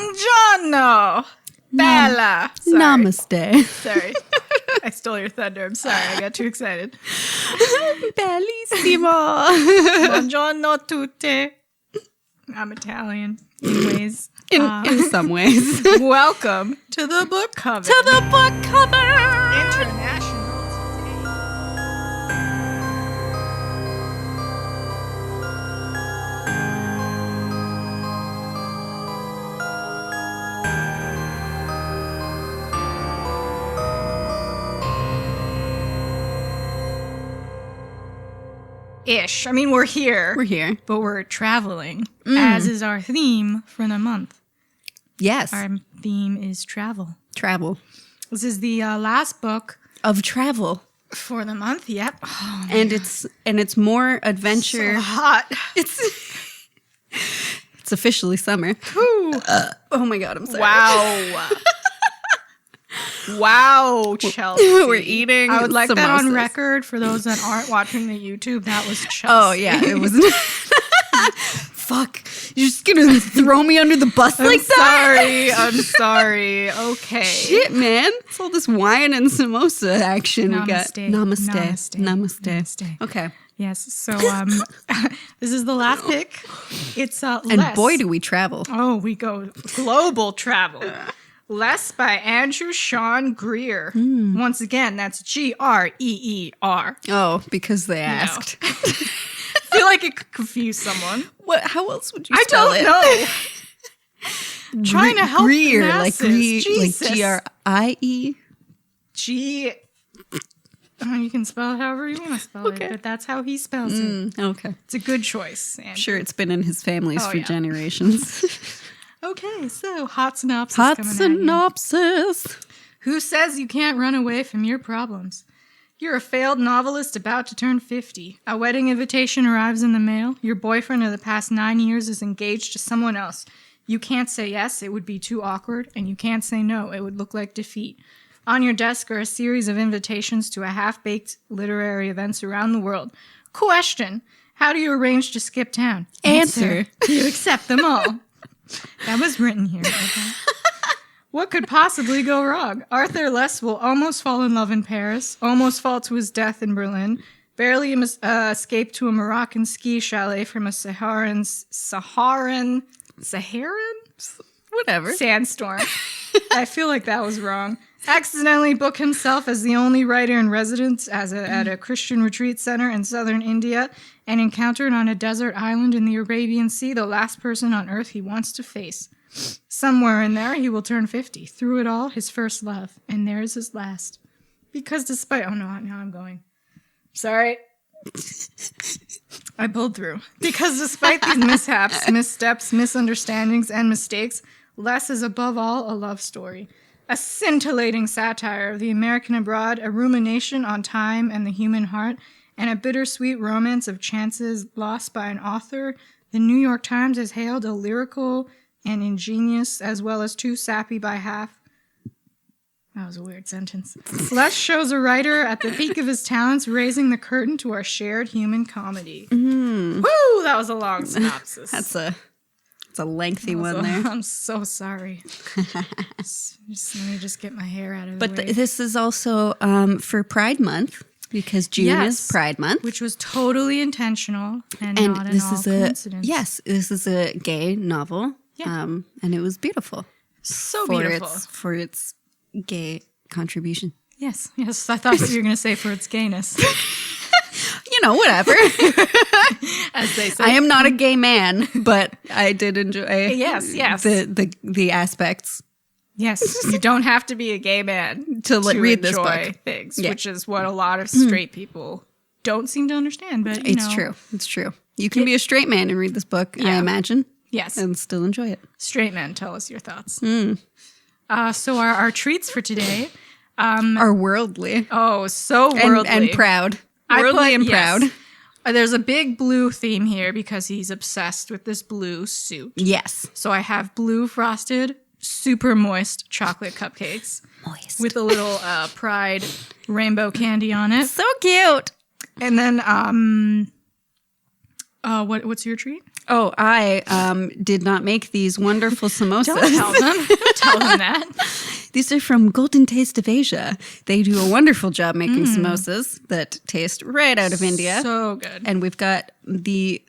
Buongiorno. Bella. Sorry. Namaste. Sorry. I stole your thunder. I'm sorry. I got too excited. Bellissimo. Buongiorno tutte. I'm Italian. Anyways. In some ways. Welcome to the book cover. To the book cover. International Ish. I mean, we're here. We're here. But we're traveling, as is our theme for the month. Yes. Our theme is travel. Travel. This is the last book Of travel. for the month. Yep. Oh, And it's more adventure. so hot. It's officially summer. Oh my god, I'm sorry. Wow. Wow, Chelsea. We're eating I would like that on samosas. record for those that aren't watching the YouTube. That was Chelsea. Oh yeah, it was. Fuck! You're just gonna throw me under the bus like that? I'm sorry. Okay. Shit, man! It's all this wine and samosa action we got. Namaste. Namaste. Namaste. Namaste. Namaste. Okay. Yes. So this is the last pick. It's And Less. boy, do we travel. Oh, we go global travel. Less by Andrew Sean Greer. Once again, that's Greer. Oh, because they asked. I feel like it could confuse someone. What? How else would you I spell don't it? know. Trying to help Greer, the like masses. Jesus. G-R-I-E. G. Oh, you can spell it however you want to spell Okay. it, but that's how he spells it. Okay. It's a good choice. Andrew. I'm sure it's been in his families Oh, for yeah. generations. Okay, so hot synopsis. Hot coming at you. synopsis. Who says you can't run away from your problems? You're a failed novelist about to turn 50. A wedding invitation arrives in the mail. Your boyfriend of the past 9 years is engaged to someone else. You can't say yes, it would be too awkward, and you can't say no, it would look like defeat. On your desk are a series of invitations to a half-baked literary events around the world. Question: how do you arrange to skip town? Answer. You accept them all. That was written here. Okay? What could possibly go wrong? Arthur Less will almost fall in love in Paris, almost fall to his death in Berlin, barely escape to a Moroccan ski chalet from a Saharan Whatever. sandstorm. I feel like that was wrong. Accidentally book himself as the only writer in residence at a Christian retreat center in southern India, and encountered on a desert island in the Arabian Sea the last person on earth he wants to face. Somewhere in there, he will turn 50. Through it all, his first love, and there is his last. Because despite... Oh, no, now I'm going. Sorry. I pulled through. Because despite these mishaps, missteps, misunderstandings, and mistakes, Less is above all a love story. A scintillating satire of the American abroad, a rumination on time and the human heart, and a bittersweet romance of chances lost by an author the New York Times has hailed a lyrical and ingenious, as well as too sappy by half. That was a weird sentence. Less shows a writer at the peak of his talents, raising the curtain to our shared human comedy. Woo! That was a long synopsis. That's a lengthy one there. I'm so sorry. Let me just get my hair out of the But way. this is also for Pride Month, because June is Pride Month. Which was totally intentional and not an this all is coincidence. this is a gay novel. Yeah. And it was beautiful. So for beautiful. For its gay contribution. Yes. I thought you were going to say for its gayness. You know, whatever. As they say. I am not a gay man, but I did enjoy Yes. the aspects. Yes, you don't have to be a gay man To read this enjoy book. things, Yeah. which is what a lot of straight people don't seem to understand. But you It's know, true. It's true. You can be a straight man and read this book, I Yeah. imagine, Yes, and still enjoy it. straight men, tell us your thoughts. So our treats for today. Are worldly Oh, so worldly and proud. I Worldly put- and yes. proud. There's a big blue theme here because he's obsessed with this blue suit. Yes. So I have blue frosted, super moist chocolate cupcakes Moist. with a little Pride rainbow candy on it. So cute. And then, what's your treat? Oh, I did not make these wonderful samosas. Don't tell them. Don't tell them that. These are from Golden Taste of Asia. They do a wonderful job making samosas that taste right out of India. So good. And we've got the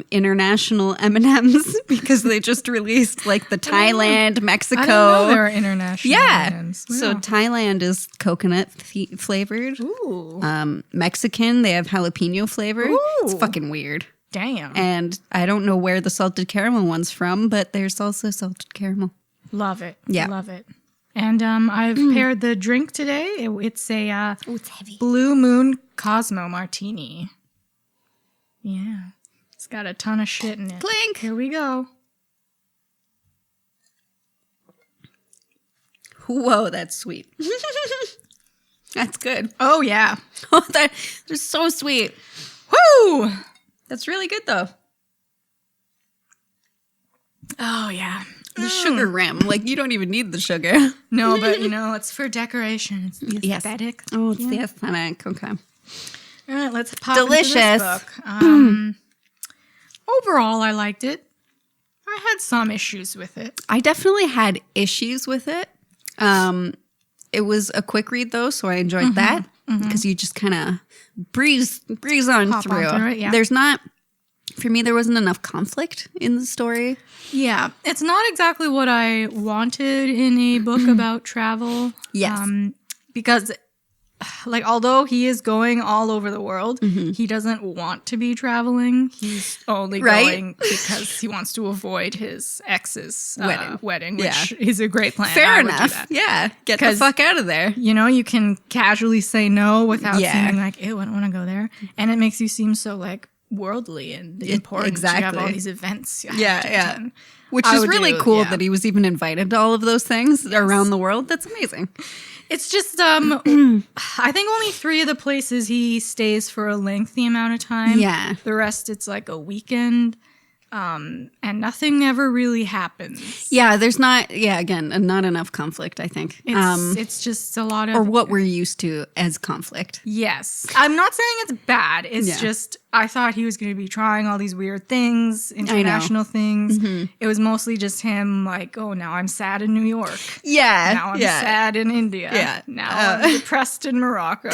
international M&Ms because they just released like the Thailand, Mexico. I didn't know there are international M&Ms. So Wow. Thailand is coconut flavored. Ooh. Mexican, they have jalapeno flavored. It's Ooh. fucking weird. Damn. And I don't know where the salted caramel one's from, but there's also salted caramel. Love it. Yeah. Love it. And I've paired the drink today. It's a It's heavy. Blue Moon Cosmo Martini. Yeah. It's got a ton of shit in it. Clink. Here we go. Whoa, that's sweet. That's good. Oh, yeah. Oh, they're so sweet. Woo! That's really good, though. Oh, yeah. The sugar rim. Like, you don't even need the sugar. No, but, it's for decoration. It's the Yes. aesthetic. Oh, it's the aesthetic. Okay. All right, let's pop Delicious. into this book. Overall, I liked it. I had some issues with it. I definitely had issues with it. It was a quick read, though, so I enjoyed that because you just kind of breeze on Hop through. on through it, yeah. There's not, for me, there wasn't enough conflict in the story. Yeah, it's not exactly what I wanted in a book about travel. Yes. Because, like, although he is going all over the world, he doesn't want to be traveling. He's only Right? going because he wants to avoid his ex's wedding, which Yeah. is a great plan. Fair I would do enough. that. Yeah. Get the 'Cause- fuck out of there. You can casually say no without Yeah. seeming like, ew, I don't want to go there. And it makes you seem so, like, worldly and important. You have all exactly. these events. You Yeah, have to yeah. attend. Which I is would really do, cool yeah. that he was even invited to all of those things around the world. That's amazing. It's just, I think only 3 of the places he stays for a lengthy amount of time. Yeah. The rest, it's like a weekend. And nothing ever really happens. Yeah, there's not, again, not enough conflict, I think. It's just a lot of... Or what we're used to as conflict. Yes. I'm not saying it's bad. It's Yeah. just, I thought he was going to be trying all these weird things, international things. It was mostly just him like, oh, now I'm sad in New York. Yeah. Now I'm sad in India. Yeah. Now I'm depressed in Morocco.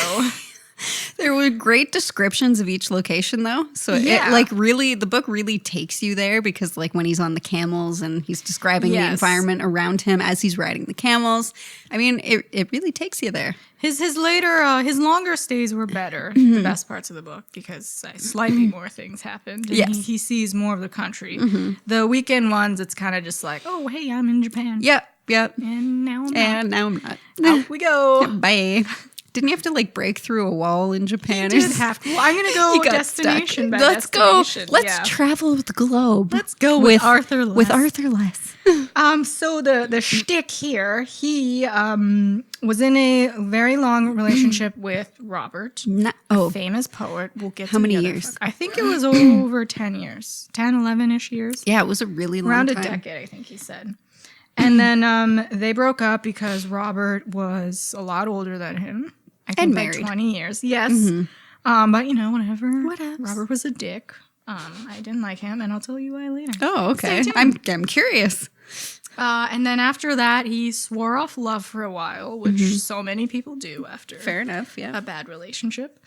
There were great descriptions of each location, though. So Yeah. it, like, really, the book really takes you there because, like, when he's on the camels and he's describing the Yes. environment around him as he's riding the camels, I mean, it really takes you there. His longer stays were better, the best parts of the book, because slightly more things happened. And Yes. he sees more of the country. The weekend ones, it's kind of just like, oh, hey, I'm in Japan. Yep. And now I'm not. And now I'm not. Out we go. Bye. Didn't you have to, like, break through a wall in Japan? Did have to. Well, I'm going to go You got destination stuck. by Let's destination. go. Let's Yeah. travel with the globe. Let's go with Arthur Less. With Arthur Less. So the shtick here, he was in a very long relationship with Robert, a famous poet. We'll get How to many the other years? fuck. I think it was over 10 years. 10, 11-ish years. Yeah, it was a really long Around time. a decade, I think he said. And then they broke up because Robert was a lot older than him. I think And by married. 20 years. Yes. But, whatever. Whatevs. Robert was a dick. I didn't like him, and I'll tell you why later. Oh, okay. Stay I'm tuned. curious. And then after that, he swore off love for a while, which so many people do after Fair enough, yeah. a bad relationship.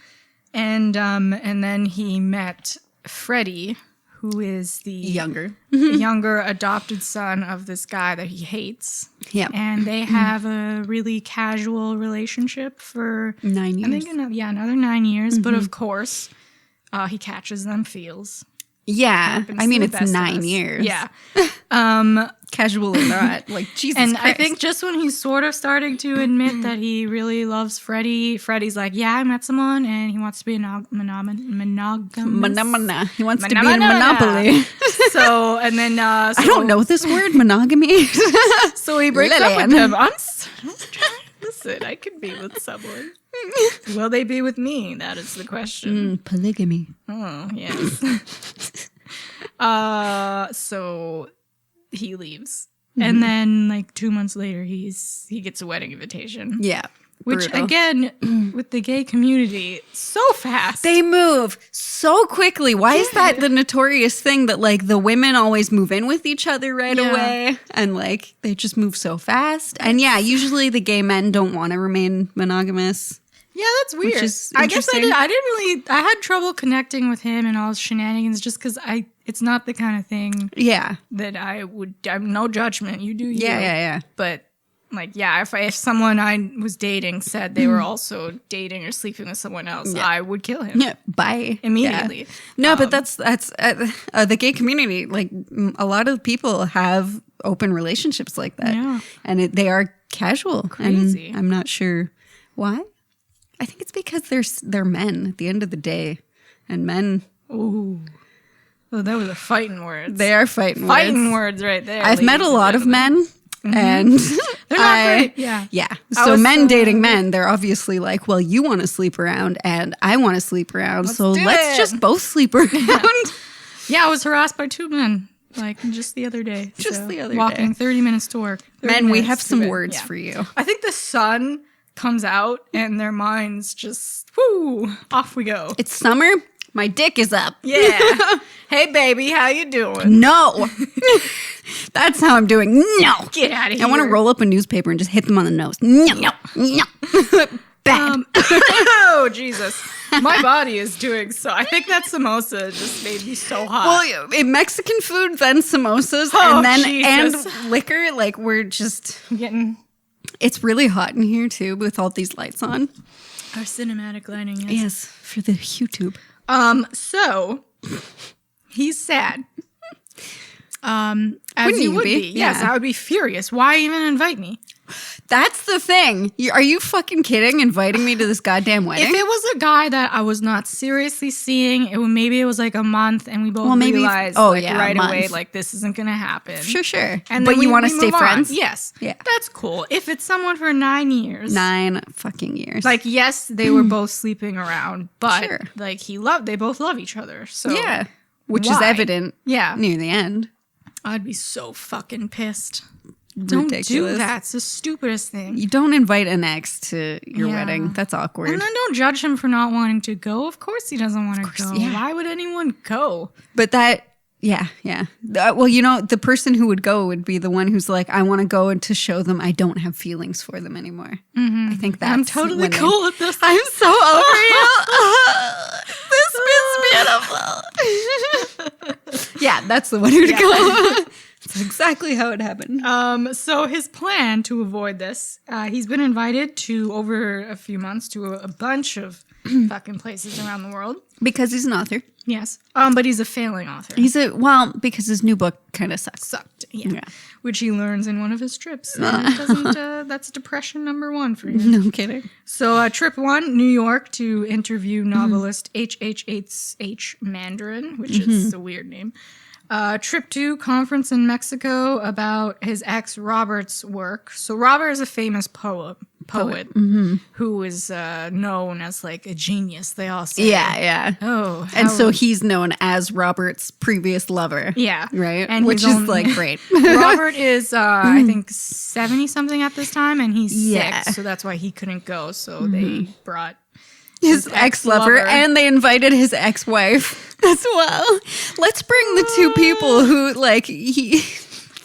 And then he met Freddie, who is the younger adopted son of this guy that he hates. Yeah. And they have a really casual relationship for 9 years. I think another 9 years. But of course, he catches them feels. Yeah. Happens I mean, to the it's best of 9 us. years. Yeah. Casual or not. Like, Jesus And Christ. I think just when he's sort of starting to admit that he really loves Freddie, Freddie's like, yeah, I met someone and he wants to be a monogamous. Mana. He wants to be in Mana. Monopoly. So, and then... I don't know this word, monogamy. So he breaks up Lillian. with him. Listen, I could be with someone. Will they be with me? That is the question. Polygamy. Oh, yes. So he leaves. And then, like, 2 months later, he gets a wedding invitation. Yeah. Which, brutal. again, with the gay community, so fast. They move so quickly. Why is that the notorious thing that like the women always move in with each other right away and like they just move so fast? And yeah, usually the gay men don't want to remain monogamous. Yeah, that's weird. Which is I guess interesting. I had trouble connecting with him and all his shenanigans just because it's not the kind of thing that I'm no judgment. You do you. Yeah. But like, yeah, if someone I was dating said they were also dating or sleeping with someone else, I would kill him. Yeah, bye. Immediately. Yeah. No, but that's the gay community. Like a lot of people have open relationships like that. Yeah. And they are casual. Crazy. And I'm not sure why. I think it's because they're men at the end of the day. And men... Ooh. Oh, that was a fighting words. They are fighting words right there. I've met a lot of men. And they're not great. Yeah. Yeah. So men dating men, they're obviously like, well, you want to sleep around and I want to sleep around. So let's just both sleep around. Yeah, I was harassed by 2 men like just the other day. Walking 30 minutes to work. Men, we have some words for you. I think the sun comes out and their minds just, whoo, off we go. It's summer. My dick is up. Yeah. Hey, baby, how you doing? No. That's how I'm doing. No. Get out of here. I want to roll up a newspaper and just hit them on the nose. No. Bad. Oh, Jesus. My body is doing so. I think that samosa just made me so hot. Well, in Mexican food, then samosas, Oh, and then Jesus. and liquor. Like we're just getting It's really hot in here too, with all these lights on. our cinematic lighting. Yes, for the YouTube. So he's sad. As Wouldn't you you would be? be. Yes, Yeah. I would be furious. Why even invite me? That's the thing. Are you fucking kidding? Inviting me to this goddamn wedding? If it was a guy that I was not seriously seeing, maybe it was like a month, and we both realized right away, like this isn't gonna happen. Sure. And but then you want to we stay move on. friends? Yes. Yeah. That's cool. If it's someone for 9 years. 9 fucking years. Like, yes, they were both sleeping around, but Sure. like they both love each other. So yeah. Which is why? evident near the end. I'd be so fucking pissed. Ridiculous. Don't do that. It's the stupidest thing. You don't invite an ex to your wedding. That's awkward. And then don't judge him for not wanting to go. Of course he doesn't want to go. yeah. Why would anyone go? But well, the person who would go would be the one who's like, I want to go and to show them I don't have feelings for them anymore. Mm-hmm. I think that's I'm totally cool with this. I'm so over you. This is beautiful. Yeah, that's the one who'd go. That's exactly how it happened. So his plan to avoid this, he's been invited to, over a few months, to a bunch of fucking places around the world. Because he's an author. Yes. But he's a failing author. Because his new book kind of Sucked. Yeah. Which he learns in one of his trips. And it doesn't, that's depression number 1 for him. No kidding. So trip 1, New York, to interview novelist H. Mandarin, which is a weird name. Trip 2, conference in Mexico about his ex Robert's work. So Robert is a famous poet who is known as like a genius, they all say. Yeah. Oh. And so he's known as Robert's previous lover. Yeah. Right? And which is like great. Robert is, I think, 70-something at this time, and he's Yeah. sick, so that's why he couldn't go. So they brought his ex-lover, and they invited his ex-wife as well. Let's bring the two people who, like,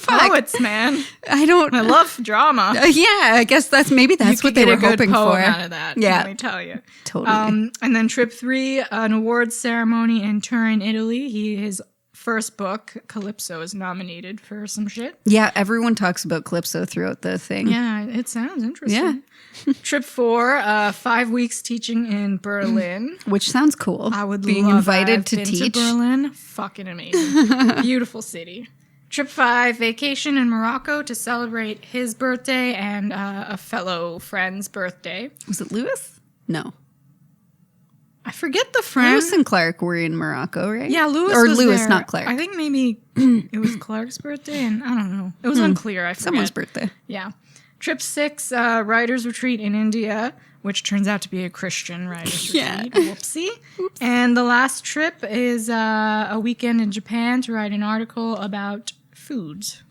poets, man. I love drama. Yeah, I guess that's what they were hoping for. Out of that, yeah, let me tell you. Totally. And then trip 3, an awards ceremony in Turin, Italy. His first book, Calypso, is nominated for some shit. Yeah, everyone talks about Calypso throughout the thing. Yeah, it sounds interesting. Yeah. Trip 4, 5 weeks teaching in Berlin. Which sounds cool. I would being love invited I've to been teach. To Berlin, fucking amazing. Beautiful city. Trip 5, vacation in Morocco to celebrate his birthday and a fellow friend's birthday. Was it Lewis? No. I forget the friend. Lewis and Clark were in Morocco, right? Yeah, Lewis or was Lewis, there. not Clark. I think maybe it was Clark's birthday, and I don't know. It was unclear. I forget. Someone's birthday. Yeah. Trip 6, writers retreat in India, which turns out to be a Christian writers retreat. Whoopsie. Oops. And the last trip is a weekend in Japan to write an article about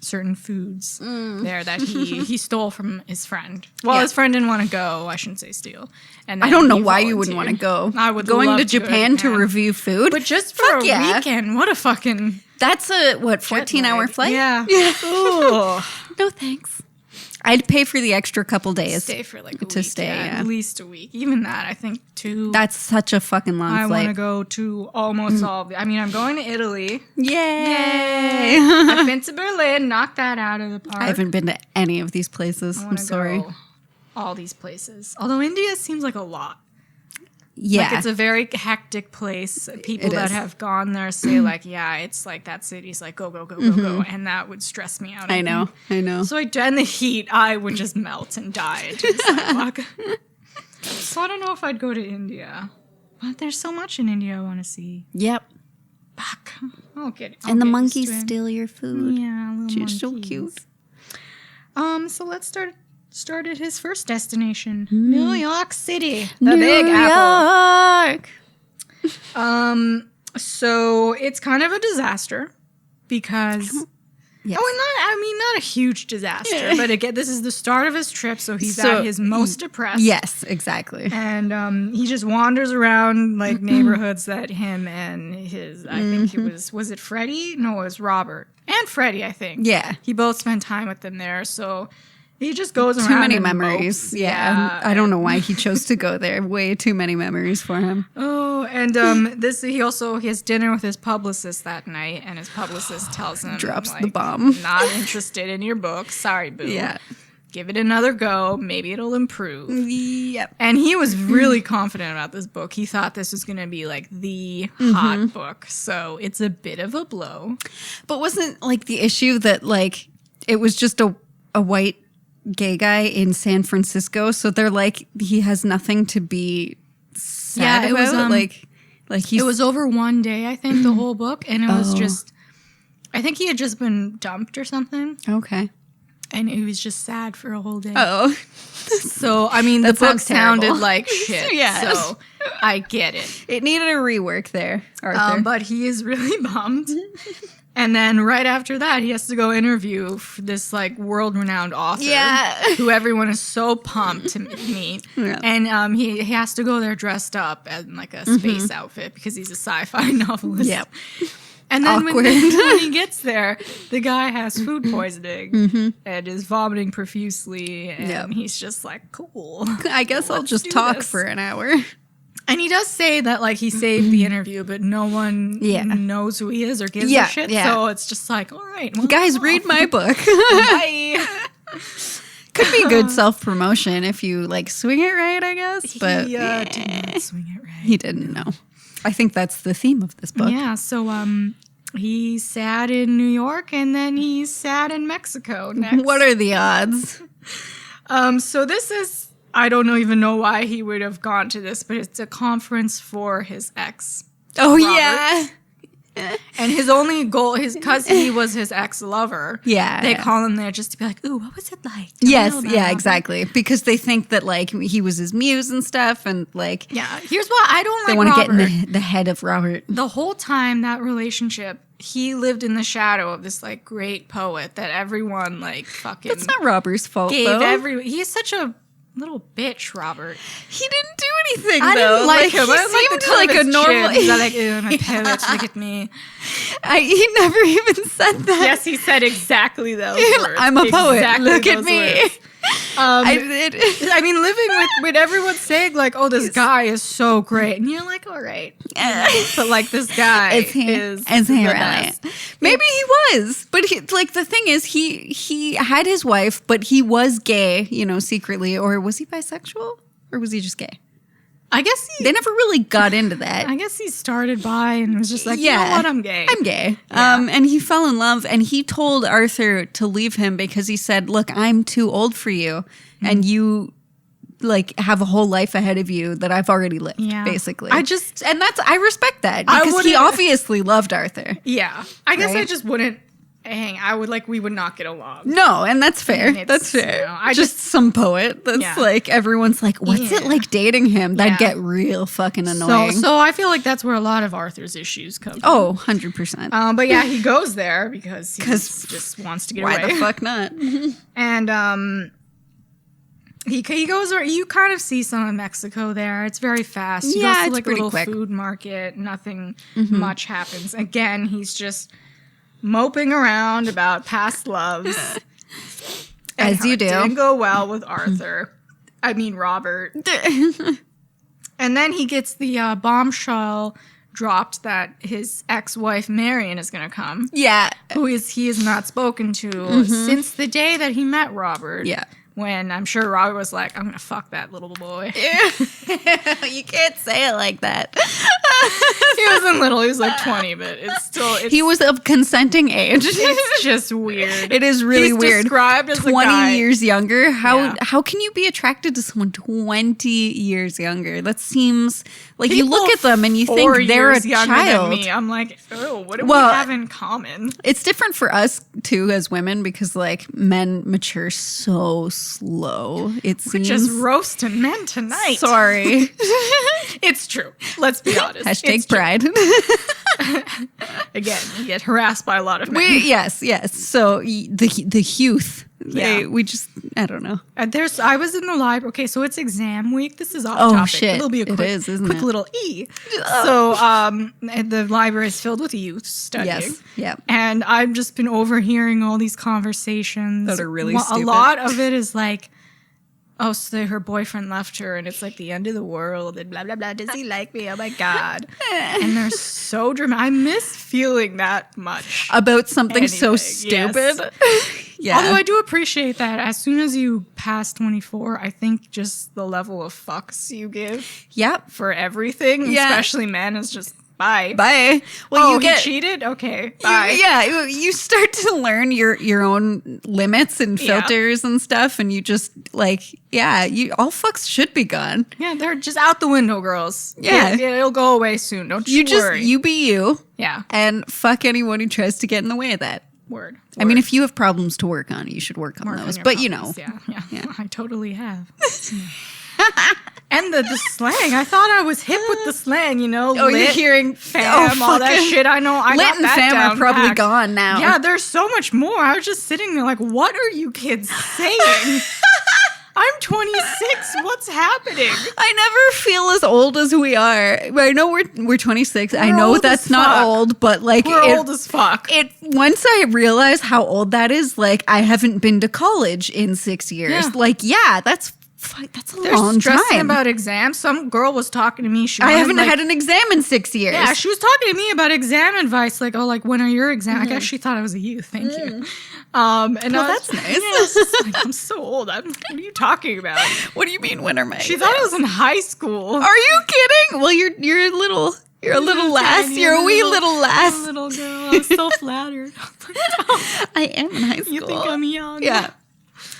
certain foods there that he stole from his friend. Well, his friend didn't want to go. I shouldn't say steal. And I don't know why you wouldn't want to go. I would going love to go Japan to review food, but just for a weekend. What a fucking that's a 14-hour flight. Yeah. No thanks. I'd pay for the extra couple days. Stay for like a to week, stay. at least a week. Even that, I think 2. That's such a fucking long I flight. want to go to almost all of it. I mean, I'm going to Italy. Yay! I've been to Berlin. Knock that out of the park. I haven't been to any of these places. I'm sorry. All these places. Although India seems like a lot. Yeah. Like it's a very hectic place. People that have gone there say like, yeah, it's like that city's like go, go, go, go, go. And that would stress me out. I know. So in the heat, I would just melt and die into the sidewalk. So I don't know if I'd go to India. But there's so much in India I want to see. Yep. Fuck. I'll get and the monkeys steal your food. Yeah, little You're monkeys. so cute. So let's start at his first destination, New York City, the New Big Apple. York. So it's kind of a disaster because not a huge disaster, but again, this is the start of his trip, so he's at his most depressed. Yes, exactly. And he just wanders around like neighborhoods that him and his, I think it was it Freddie? No, it was Robert and Freddie, I think. Yeah. He both spent time with them there, so he just goes around. Too many in memories. boats. Yeah. I don't know why he chose to go there. Way too many memories for him. Oh, and he has dinner with his publicist that night, and his publicist tells him Drops like, the bomb. Not interested in your book. Sorry, boo. Yeah. Give it another go. Maybe it'll improve. Yep. And he was really confident about this book. He thought this was going to be like the hot book. So it's a bit of a blow. But wasn't like the issue that like it was just a white gay guy in San Francisco, so they're like he has nothing to be sad it was about. Like it was over one day, I think, the whole book, and it was just, I think he had just been dumped or something, okay, and he was just sad for a whole day. Oh, So I mean, the book sounded terrible. like shit. Yes. So I get it. it needed a rework there, Arthur. But he is really bummed. And then right after that, he has to go interview this like world-renowned author, who everyone is so pumped to meet. Yeah. And he has to go there dressed up in like a space outfit because he's a sci-fi novelist. Yep. And then Awkward. when he gets there, the guy has food poisoning and is vomiting profusely, and he's just like, "Cool, I guess I'll just do talk this." for an hour. And he does say that like he saved the interview, but no one knows who he is or gives a shit. Yeah. So it's just like, all right, well, Guys, read my book. bye. Could be good self-promotion if you like swing it right, I guess. But He did not swing it right. he didn't know. I think that's the theme of this book. Yeah. So he's sad in New York, and then he's sad in Mexico next. What are the odds? So this is, I don't even know why he would have gone to this, but it's a conference for his ex. Oh, Robert. yeah. And his only goal, because he was his ex-lover, Yeah. they call him there just to be like, ooh, what was it like? Tell me Yes, all about yeah, it." exactly. Because they think that like he was his muse and stuff, and like Yeah, here's why I don't they like want to get Robert. in the head of Robert. The whole time, that relationship, he lived in the shadow of this like great poet that everyone like fucking It's not Robert's fault gave though. He's such a little bitch, Robert. He didn't do anything. I though. didn't like him. He I didn't like seemed the like a normal. He's like, ew, I'm a poet. Look at me. He never even said that. Yes, he said exactly those words. I'm a poet. Exactly Look at those me. words. I mean, living with everyone saying like, "Oh, this guy is so great," and you're like, "All right," but like this guy Is he the really? best. Maybe he was, but like the thing is, he had his wife, but he was gay, secretly, or was he bisexual, or was he just gay? I guess They never really got into that. I guess he started by and was just like, you Yeah. know what, I'm gay. I'm gay. Yeah. And he fell in love, and he told Arthur to leave him because he said, look, I'm too old for you, and you like have a whole life ahead of you that I've already lived, Yeah. basically. I respect that I because he wouldn't- obviously loved Arthur. Yeah. I guess I Right? just wouldn't we would not get along. No, and that's fair. And That's fair. you know, I just some poet that's Yeah. like, everyone's like, what's it Yeah. like dating him? That'd Yeah. get real fucking annoying. So I feel like that's where a lot of Arthur's issues come from. Oh, 100%. But yeah, he goes there because he just wants to get Why away. the fuck not? And he goes, or you kind of see some of Mexico there. It's very fast. He Yeah, goes to it's like a pretty little quick. food market. Nothing much happens. Again, he's just moping around about past loves. And As how you it do. Didn't go well with Arthur. I mean Robert. And then he gets the bombshell dropped that his ex-wife Marion is going to come. Yeah. He is not spoken to since the day that he met Robert. Yeah. When I'm sure Robert was like, I'm going to fuck that little boy. You can't say it like that. He wasn't little. He was like 20, but He was of consenting age. it's just weird. It is really He's weird. described as 20 a guy. years younger. Yeah. How can you be attracted to someone 20 years younger? That seems like you look at them and you 4 think they're a years younger child. than me. I'm like, oh, what do Well, we have in common? It's different for us too as women because like men mature so slow. It seems. Just roasting men tonight. Sorry. It's true. Let's be honest. Hashtag It's true. pride. Again, you get harassed by a lot of men. Yes. So the youth. Yeah. I don't know. I was in the library. Okay, so it's exam week. This is off Oh, topic. shit. It'll be a It quick, is, isn't quick it? little E. So the library is filled with youth studying. Yes. Yeah. And I've just been overhearing all these conversations. That are really A stupid. lot of it is like, oh, so her boyfriend left her and it's like the end of the world and blah, blah, blah. Does he like me? Oh my God. And they're so dramatic. I miss feeling that much. About something so Anything, yes. stupid. Yeah. Although I do appreciate that as soon as you pass 24, I think just the level of fucks you give Yep. for everything, Yeah. especially men, is just bye. Bye. Well, Oh, you get he cheated? Okay, bye. Yeah, you start to learn your own limits and Yeah. filters and stuff, and you just like, all fucks should be gone. Yeah, they're just out the window, girls. Yeah. It'll go away soon. Don't you worry. You be you, Yeah, and fuck anyone who tries to get in the way of that. word. I mean, if you have problems to work on, you should work on Work on those. your But you problems. know, Yeah, I totally have. And the slang. I thought I was hip with the slang, you know. oh, you're lit, hearing fam, all that fucking- shit. I know. I Lit got and that fam down are probably packed. gone now. Yeah, there's so much more. I was just sitting there like, what are you kids saying? I'm 26. What's happening? I never feel as old as we are. I know we're 26. I We're know old that's as not fuck. old, but like We're old as fuck. Once I realize how old that is, like I haven't been to college in 6 years. Yeah. Like, yeah, that's a They're long stressing time. about exams. Some girl was talking to me. I haven't had an exam in 6 years. Yeah, she was talking to me about exam advice. Like, oh, like when are your exams? I guess she thought I was a youth. Thank you. And Well, I was- that's nice. Yeah, it's just like, I'm so old. What are you talking about? What do you mean? When are my? She thought I was in high school. Are you kidding? Well, you're a little. You're a little lass. Tiny, You're a wee little A lass. little girl. I was so flattered. I am in high school. You think I'm young? Yeah.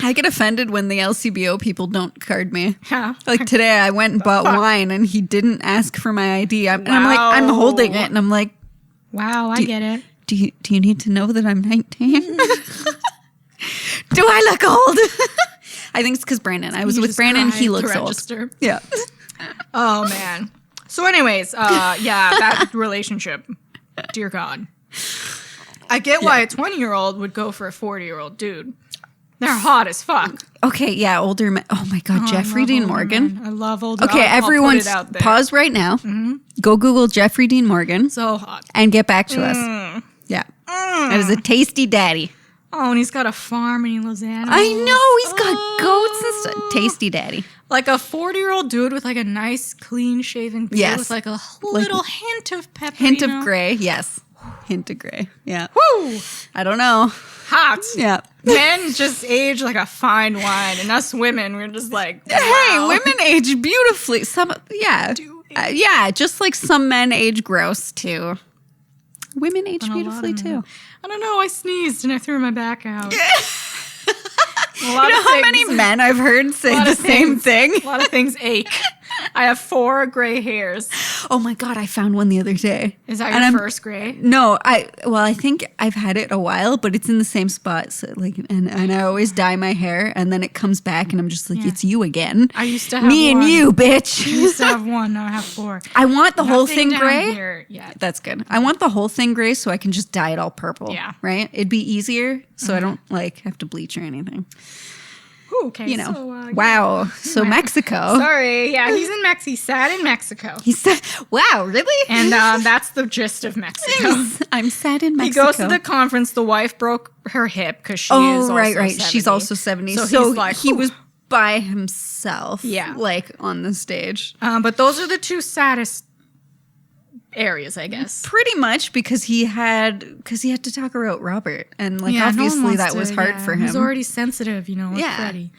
I get offended when the LCBO people don't card me. Yeah. Like today, I went and bought fuck? wine, and he didn't ask for my ID. And I'm like, I'm Wow. holding it, and I'm like, Wow, I get it. do you need to know that I'm 19? Do I look old? I think it's because Brandon. I was You with just Brandon. cry He to looks old. register. Yeah. Oh man. So, anyways, yeah, that relationship. Dear God. I get why a 20-year-old would go for a 40-year-old dude. They're hot as fuck. Okay. Yeah. Older men. Oh my God. I Jeffrey love Dean older Morgan. men. I love older. Okay. I'll put Everyone, it out there. pause right now. Go Google Jeffrey Dean Morgan So hot. and get back to us. Yeah. That is a tasty daddy. Oh, and he's got a farm and he loves animals. I know. He's got goats and stuff. Tasty daddy. Like a 40-year-old dude with like a nice, clean-shaven beard Yes. with like a little hint of pepper. Hint you of know? gray. Yes. Hint of gray. Yeah. Woo! I don't know. Hot. Yeah. Men just age like a fine wine, and us women, we're just like, Hey, wow. women age beautifully. Do age. Yeah, just like some men age gross too. Women age And a lot beautifully of men. too. I don't know. I sneezed and I threw my back out. A You lot know of how things- many men I've heard say lot the of same things- thing? A lot of things ache. I have 4 gray hairs. Oh my God, I found one the other day. Is that And your I'm- first gray? No, I think I've had it a while, but it's in the same spot. So like, and I always dye my hair, and then it comes back, and I'm just like, Yeah. it's you again. I used to have Me one. and you, I bitch. used to have 1, now I have 4. I want the whole Nothing thing down gray. here yet. That's good. I want the whole thing gray so I can just dye it all purple. Yeah. Right? It'd be easier so I don't like have to bleach or anything. Ooh, okay, You know. so, Wow. So Mexico. Sorry, yeah, he's in Mexico. He's sad in Mexico. He said, wow, really? And that's the gist of Mexico. I'm sad in He Mexico. goes to the conference. The wife broke her hip because she is also right. 70. She's also 70. So, So he's like, he "Whew." was by himself. Yeah. Like on the stage. But those are the 2 saddest areas, I guess. Pretty much because he had to talk about Robert. And like No one obviously wants that to- was hard for him. He's already sensitive, with Yeah. Freddie.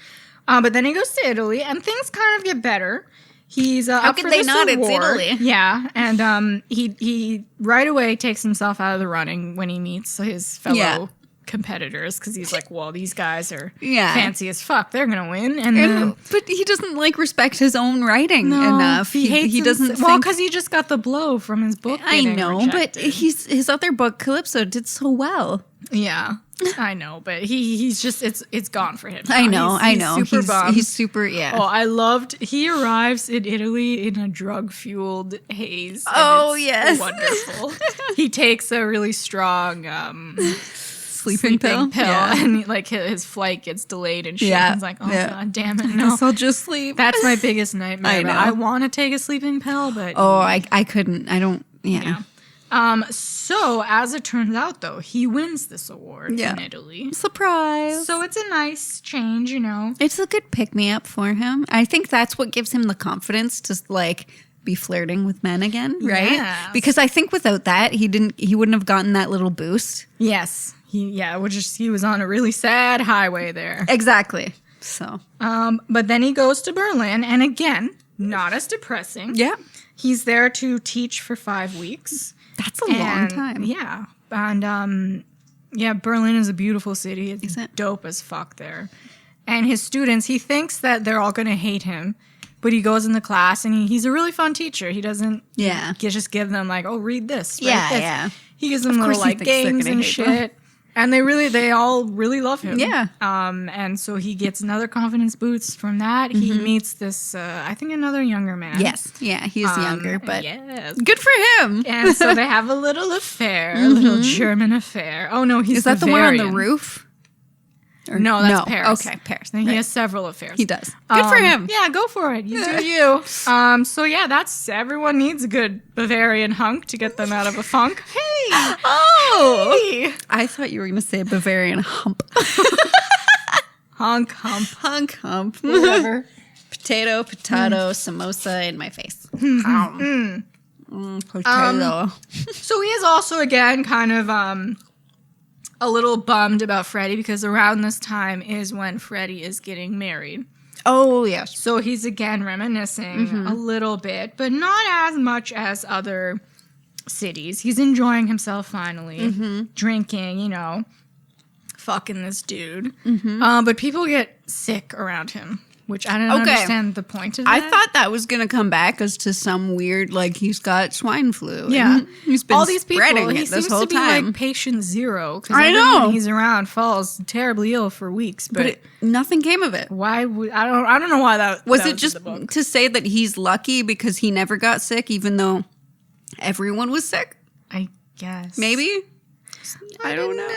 But then he goes to Italy, and things kind of get better. He's up could for they this not? It's award. Italy. Yeah, and he right away takes himself out of the running when he meets his fellow Yeah. competitors because he's like, well, these guys are Yeah. fancy as fuck. They're gonna win, and then. But he doesn't like respect his own writing enough. He hates he doesn't well, think- because he just got the blow from his book. I getting know, but rejected. his other book, Calypso, did so well. Yeah, I know, but he's just it's gone for him. I now. know. He's super bummed. He's super, yeah. Oh, I loved. He arrives in Italy in a drug-fueled haze. and Oh, it's yes. wonderful. He takes a really strong Sleeping pill. Yeah. and like his flight gets delayed and shit. Yeah. He's like, oh Yeah. god damn it, no. Guess I'll just sleep. That's my biggest nightmare. I know. I want to take a sleeping pill, but Oh, I couldn't. I don't. Yeah. yeah. So as it turns out, though, he wins this award Yeah. in Italy. Surprise. So it's a nice change, It's a good pick me up for him. I think that's what gives him the confidence to like be flirting with men again, right? Yes. Because I think without that, he wouldn't have gotten that little boost. Yes. He was on a really sad highway there. Exactly. So But then he goes to Berlin, and again, not as depressing. yeah, He's there to teach for 5 weeks. that's a long And, time. Yeah. And Berlin is a beautiful city. It's Is it? dope as fuck there. And his students, he thinks that they're all going to hate him, but he goes in the class and he's a really fun teacher. He doesn't just give them like, oh, read this. Write Yeah, this. yeah. He gives them Of course little he like thinks they're games gonna and hate shit. And they all really love him. Yeah. And so he gets another confidence boost from that. He meets this, I think, another younger man. Yes, yeah, he's younger, but yes. good for him. And so they have a little affair, a little German affair. Oh no, he's Is that the one on the Bavarian. roof? Or- No, that's Paris. Okay, Paris. And he Right. has several affairs. He does. Good for him. Yeah, go for it. You do you. So yeah, that's everyone needs a good Bavarian hunk to get them out of a funk. Hey. Oh, Hey. I thought you were going to say Bavarian hump. Hunk, hump, Hunk hump. whatever. Potato, samosa in my face. Potato. So he is also again kind of a little bummed about Freddie because around this time is when Freddie is getting married. Oh, yes. So he's again reminiscing a little bit, but not as much as other cities. He's enjoying himself finally, drinking, fucking this dude. But people get sick around him, which I don't understand the point of that. I thought that was going to come back as to some weird, like, he's got swine flu. Yeah. And he's been all these people, spreading he it seems this whole to be time. like patient zero because I know. he's around falls terribly ill for weeks. But, nothing came of it. why would I don't know why that Was that it in just the book. to say that he's lucky because he never got sick, even though everyone was sick? I guess Maybe? I don't know.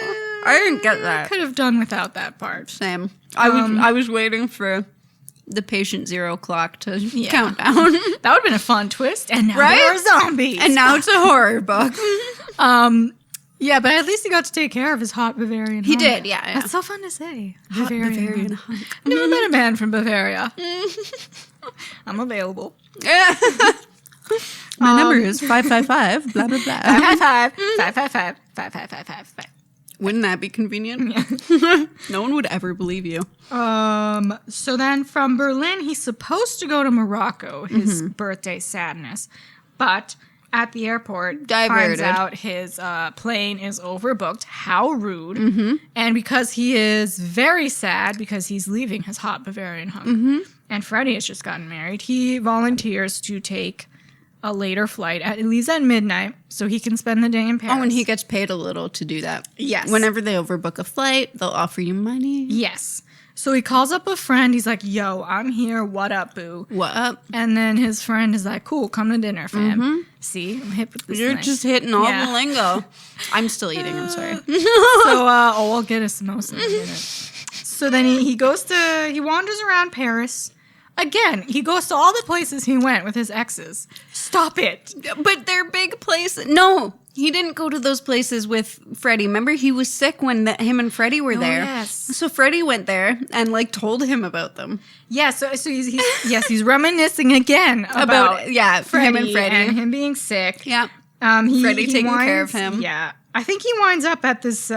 I didn't get that. Could have done without that part. Same. I was waiting for the patient zero clock to count down. That would have been a fun twist. And now Right? there are zombies. And now it's a horror book. Yeah, but at least he got to take care of his hot Bavarian He hunk. did, yeah. That's so fun to say. Hot Bavarian hunk. I've never met a man from Bavaria. I'm available. My number is 555, blah, blah, blah. 555. Wouldn't that be convenient? No one would ever believe you. So then from Berlin, he's supposed to go to Morocco, his birthday sadness. But at the airport, Diverted. finds out his plane is overbooked. How rude. Mm-hmm. And because he is very sad because he's leaving his hot Bavarian hunk, Mm-hmm. and Freddie has just gotten married, he volunteers to take a later flight. It leaves at midnight so he can spend the day in Paris. Oh, and he gets paid a little to do that. Yes. Whenever they overbook a flight, they'll offer you money. Yes. So he calls up a friend. He's like, yo, I'm here. What up, boo? What up? And then his friend is like, cool, come to dinner, fam. See, I'm hip with this You're thing. just hitting all Yeah. the lingo. I'm still eating. I'm sorry. So, I'll get a samosa in a minute. So then he wanders around Paris. Again, he goes to all the places he went with his exes. Stop it. But they're big places. No, he didn't go to those places with Freddie. Remember, he was sick when him and Freddie were there. Yes. So Freddie went there and like told him about them. Yeah, so he's reminiscing again about Freddie, him and Freddie. and him being sick. Yeah. Freddie taking care of him. Yeah. I think he winds up at this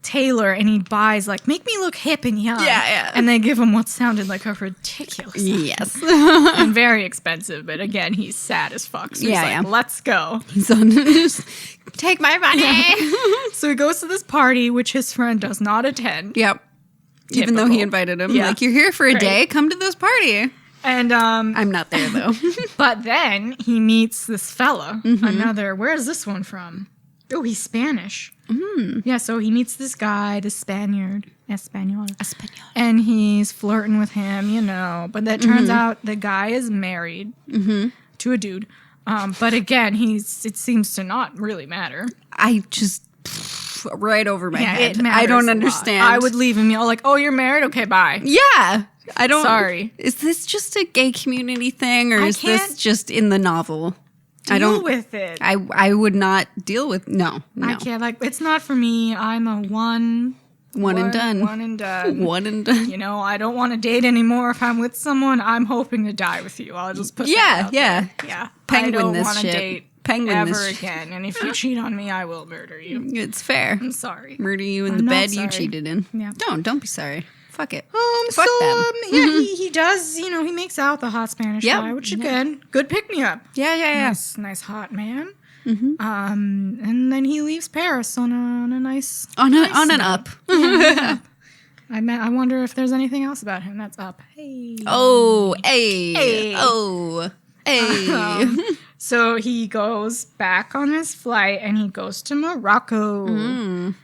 tailor and he buys, like, make me look hip and young. Yeah. And they give him what sounded like a ridiculous Yes. and very expensive. But again, he's sad as fuck. So he's like, let's go. He's on this. Take my money. So he goes to this party, which his friend does not attend. Yep. Even though he invited him. Yeah. Like, you're here for a day, come to this party. And I'm not there, though. but then he meets this fella. Another, where is this one from? Oh, he's Spanish. Yeah, so he meets this guy, the Spaniard. Espanol. And he's flirting with him, you know. But that turns out the guy is married to a dude. But again, it seems to not really matter. I just... right over my head. It matters I don't a understand. lot. I would leave him, like, oh, you're married? Okay, bye. Yeah. I don't... Sorry. Is this just a gay community thing, or is can't this just in the novel? I Deal don't... with it. I would not deal with... No. I can't. Like, it's not for me. I'm a one and done. One and done. One and done. You know, I don't want to date anymore. If I'm with someone, I'm hoping to die with you. I'll just put that out there. Yeah. Penguin I don't this want to shit. date Penguin ever this again. And if you cheat on me, I will murder you. It's fair. I'm sorry. Murder you in I'm the not bed you sorry. cheated in. Yeah. Don't be sorry. Fuck it. So, Fuck them. yeah, he does, you know, he makes out the hot Spanish guy, which is good. Good pick-me-up. Yeah. Nice hot man. And then he leaves Paris on a nice... On an note. up. I wonder if there's anything else about him that's up. Hey. Oh, hey. Hey. Oh, hey. So he goes back on his flight and he goes to Morocco.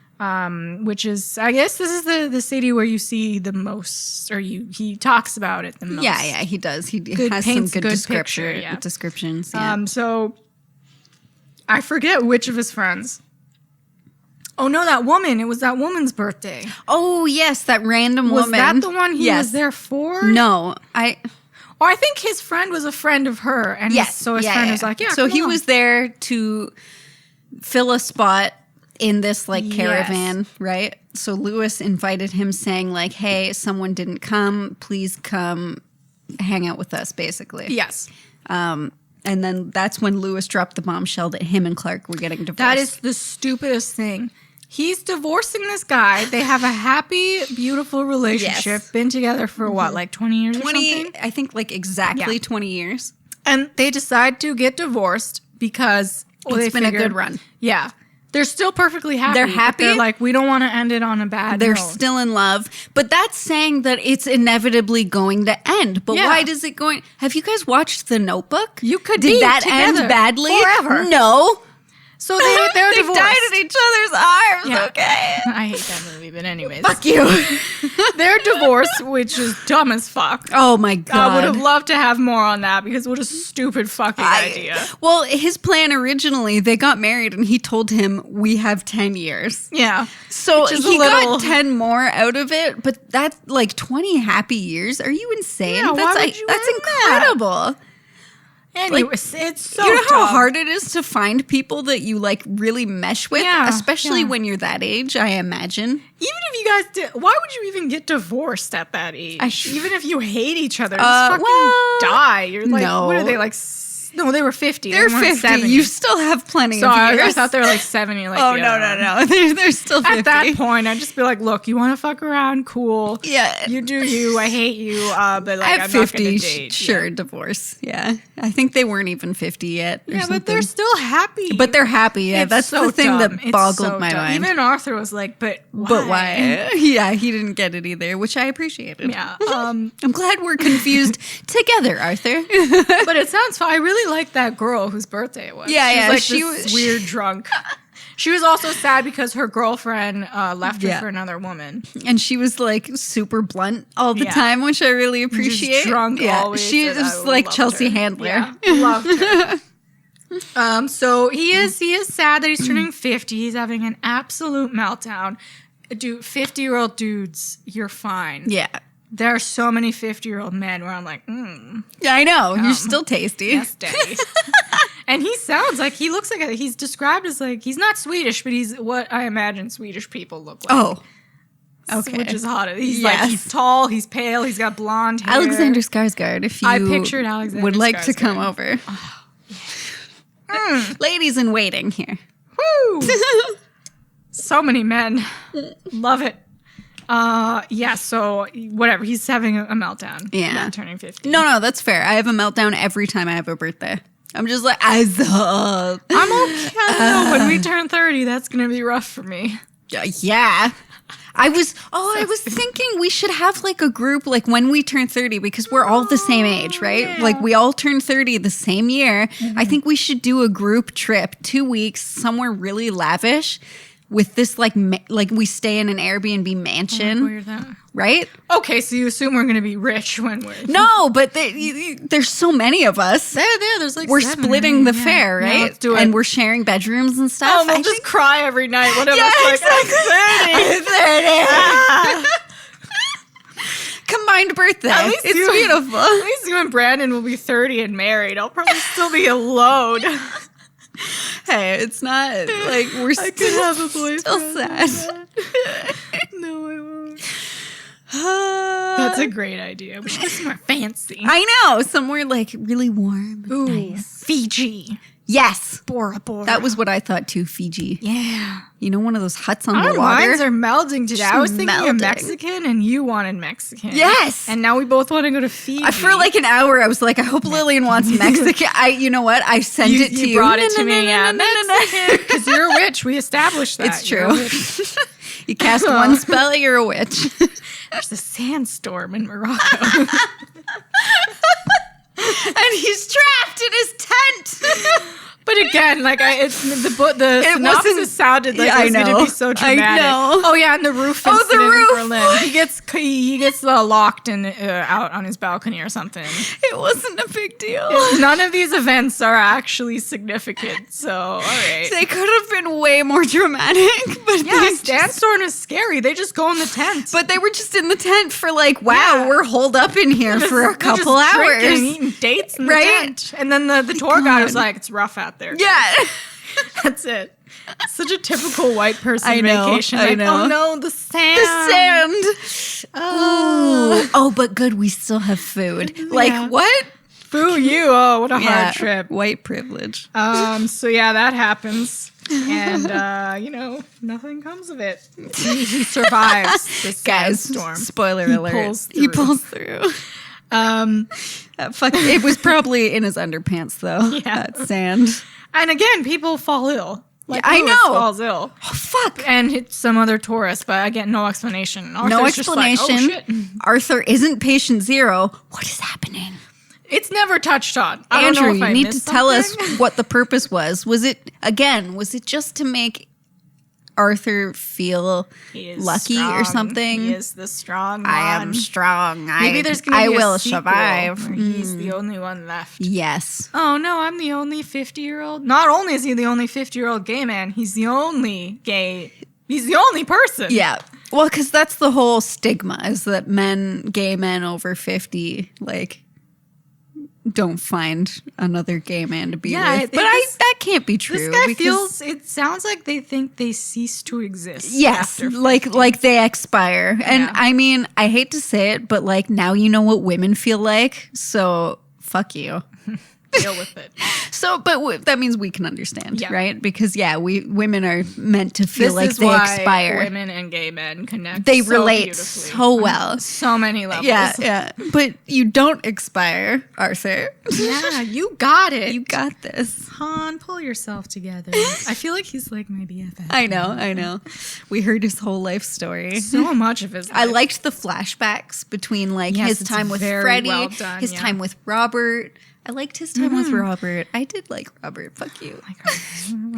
Which is, I guess this is the city where you see the most, or he talks about it the most. Yeah, he does. He has some paints good picture, yeah. descriptions. Yeah. So I forget which of his friends. Oh no, that woman! It was that woman's birthday. Oh yes, that random Was woman. that the one he was there for? No, Or I think his friend was a friend of her, and so his friend was like, "Yeah." So come he on. was there to fill a spot in this like caravan, right? So Lewis invited him, saying like, "Hey, someone didn't come. Please come hang out with us." Basically, Yes. And then that's when Lewis dropped the bombshell that him and Clark were getting divorced. That is the stupidest thing. He's divorcing this guy. They have a happy, beautiful relationship. Yes. Been together for what, like 20 years or something? I think like exactly 20 years. And they decide to get divorced because It's been a good run. Yeah. They're still perfectly happy. They're but happy. They're like, we don't want to end it on a bad They're note. still in love, but that's saying that it's inevitably going to end. But Yeah. why does it going? Have you guys watched The Notebook? You could Did be that together end badly? forever. No. So they're They divorced. died in each other's arms. Yeah. Okay. I hate that movie, but anyways. Fuck you. They're divorced, which is dumb as fuck. Oh my god. I would have loved to have more on that because what a stupid fucking idea. Well, his plan originally, they got married and he told him, we have 10 years. Yeah. So Which is he a little- got 10 more out of it, but that's like 20 happy years. Are you insane? Yeah, why that's would you that's end that? incredible. Anyways, it's so You know how dumb. hard it is to find people that you like really mesh with, Yeah, especially yeah. when you're that age, I imagine. Even if you guys did, why would you even get divorced at that age? Even if you hate each other, just fucking well, die. You're like, no. what are they, like No, they were 50. They're they weren't 50. 70. You still have plenty So of I years. thought they were like 70. Like Oh, the no. other one. They're still 50. At that point, I'd just be like, look, you want to fuck around? Cool. Yeah. You do you. I hate you. But like, At I'm 50, not going to date. sure, divorce. Yeah. I think they weren't even 50 yet. Or Yeah, something. but they're still happy. But they're happy. Yeah, It's that's so the thing dumb. that It's boggled so my dumb. mind. Even Arthur was like, but why? But why? Yeah, he didn't get it either, which I appreciated. Yeah. I'm glad we're confused together, Arthur. But it sounds fun. I really like that girl whose birthday it was. Yeah, she was like this weird drunk. She was also sad because her girlfriend left her for another woman. And she was like super blunt all the Yeah. time, which I really Just appreciate. drunk always. She and was I like loved Chelsea her. Handler. Yeah, loved her. So he is sad that he's turning 50. He's having an absolute meltdown. Dude, 50-year-old dudes, you're fine. Yeah. There are so many 50-year-old men where I'm like, Yeah, I know. You're still tasty. yes, daddy. And he sounds like, he looks like, he's described as like, he's not Swedish, but he's what I imagine Swedish people look like. Oh. Okay. Which is hot. He's Yes. like, he's tall, he's pale, he's got blonde hair. Alexander Skarsgård, if you I pictured Alexander would like to Skarsgård. come over. Ladies in waiting here. Woo! So many men. Love it. Yeah, so whatever. He's having a meltdown. Yeah. Not turning 50. No, that's fair. I have a meltdown every time I have a birthday. I'm just like, I suck. I'm okay. I don't know. When we turn 30, that's going to be rough for me. Yeah. I was thinking we should have like a group like when we turn 30 because we're all the same age, right? Yeah. Like we all turn 30 the same year. I think we should do a group trip, 2 weeks, somewhere really lavish with this like we stay in an Airbnb mansion, Weird that. right? Okay, so you assume we're going to be rich when we're... No, but there's so many of us. There's like We're 7, splitting the yeah. fare, right? Yeah, let's do it. And we're sharing bedrooms and stuff. Oh, we'll I just think- cry every night. One of Yeah, us like, exactly. Combined birthday. At least It's you- beautiful. At least you and Brandon will be 30 and married. I'll probably still be alone. Hey, it's not like we're I could have a still boyfriend. sad. No, I won't. That's a great idea. We should go somewhere fancy. I know, somewhere like really warm. Ooh, Nice. Fiji. Yes. Bora Bora. That was what I thought too, Fiji. Yeah. You know, one of those huts on Our the water. minds are melding today. Just I was thinking melding. of Mexican and you wanted Mexican. Yes. And now we both want to go to Fiji. For like an hour, I was like, I hope Lillian wants Mexican. You know what? I sent it to you. You brought it to No, no, me. no, Yeah, no, no, no, no. Mexican. Because you're a witch. We established that. It's You're a true. witch. You cast one spell, you're a witch. There's a sandstorm in Morocco. And he's trapped in his tent. But again, like the It synopsis wasn't- sounded like Yeah, it was I going to know. be so I dramatic. know. Oh yeah, and the roof Oh, the incident roof. in Berlin. He gets locked and out on his balcony or something. It wasn't a big deal. None of these events are actually significant. So all right. They could have been way more dramatic, but Yeah, they Sandstorm is scary. They just go in the tent. But they were just in the tent for like, wow, Yeah. we're holed up in here for a They're couple just drinking hours. and eating dates in the Right? tent. And then the tour guide was God. like, it's rough out there. Yeah. That's it. Such a typical white person I know, vacation. I Like, know. oh no, the sand. The sand. Oh. Oh, but good, we still have food. Like, Yeah. what? Boo you. Oh, what a Yeah, hard trip. white privilege. So yeah, that happens. And, nothing comes of it. He survives this Guys, sandstorm. spoiler He alert. pulls He through. pulls through. It was probably in his underpants, though. Yeah. That sand. And again, people fall ill. Like I Lewis know. falls ill. Oh, fuck. And hits some other tourist, but again, no explanation. No Arthur's just like, explanation. oh, shit. Arthur isn't patient zero. What is happening? It's never touched on. I don't Andrew, know if you I need to missed tell us something. what the purpose was. Was it just to make Arthur feel He is lucky or strong. something? He is the strong one. I am strong. Maybe there's going to I be will a sequel survive. where he's the only one left. Yes. Oh no, I'm the only 50-year-old. Not only is he the only 50-year-old gay man, he's the only person. Yeah. Well, because that's the whole stigma is that gay men over 50, like, don't find another gay man to be Yeah, with. But that can't be true. This guy because- it sounds like they think they cease to exist. Yes, after like they expire. And Yeah. I mean, I hate to say it, but like now you know what women feel like. So fuck you. Deal with it. So, but that means we can understand, Yeah. right? Because women are meant to feel This like is they why expire. women and gay men connect. They so relate beautifully so on well. so many levels. Yeah. But you don't expire, Arthur. Yeah, you got it. You got this. Han, pull yourself together. I feel like he's like my BFF. I know. We heard his whole life story. So much of his life. I liked the flashbacks between like Yes, his it's time with very Freddie, well done, his yeah. time with Robert. I liked his time with Robert. I did like Robert. Fuck you. I'm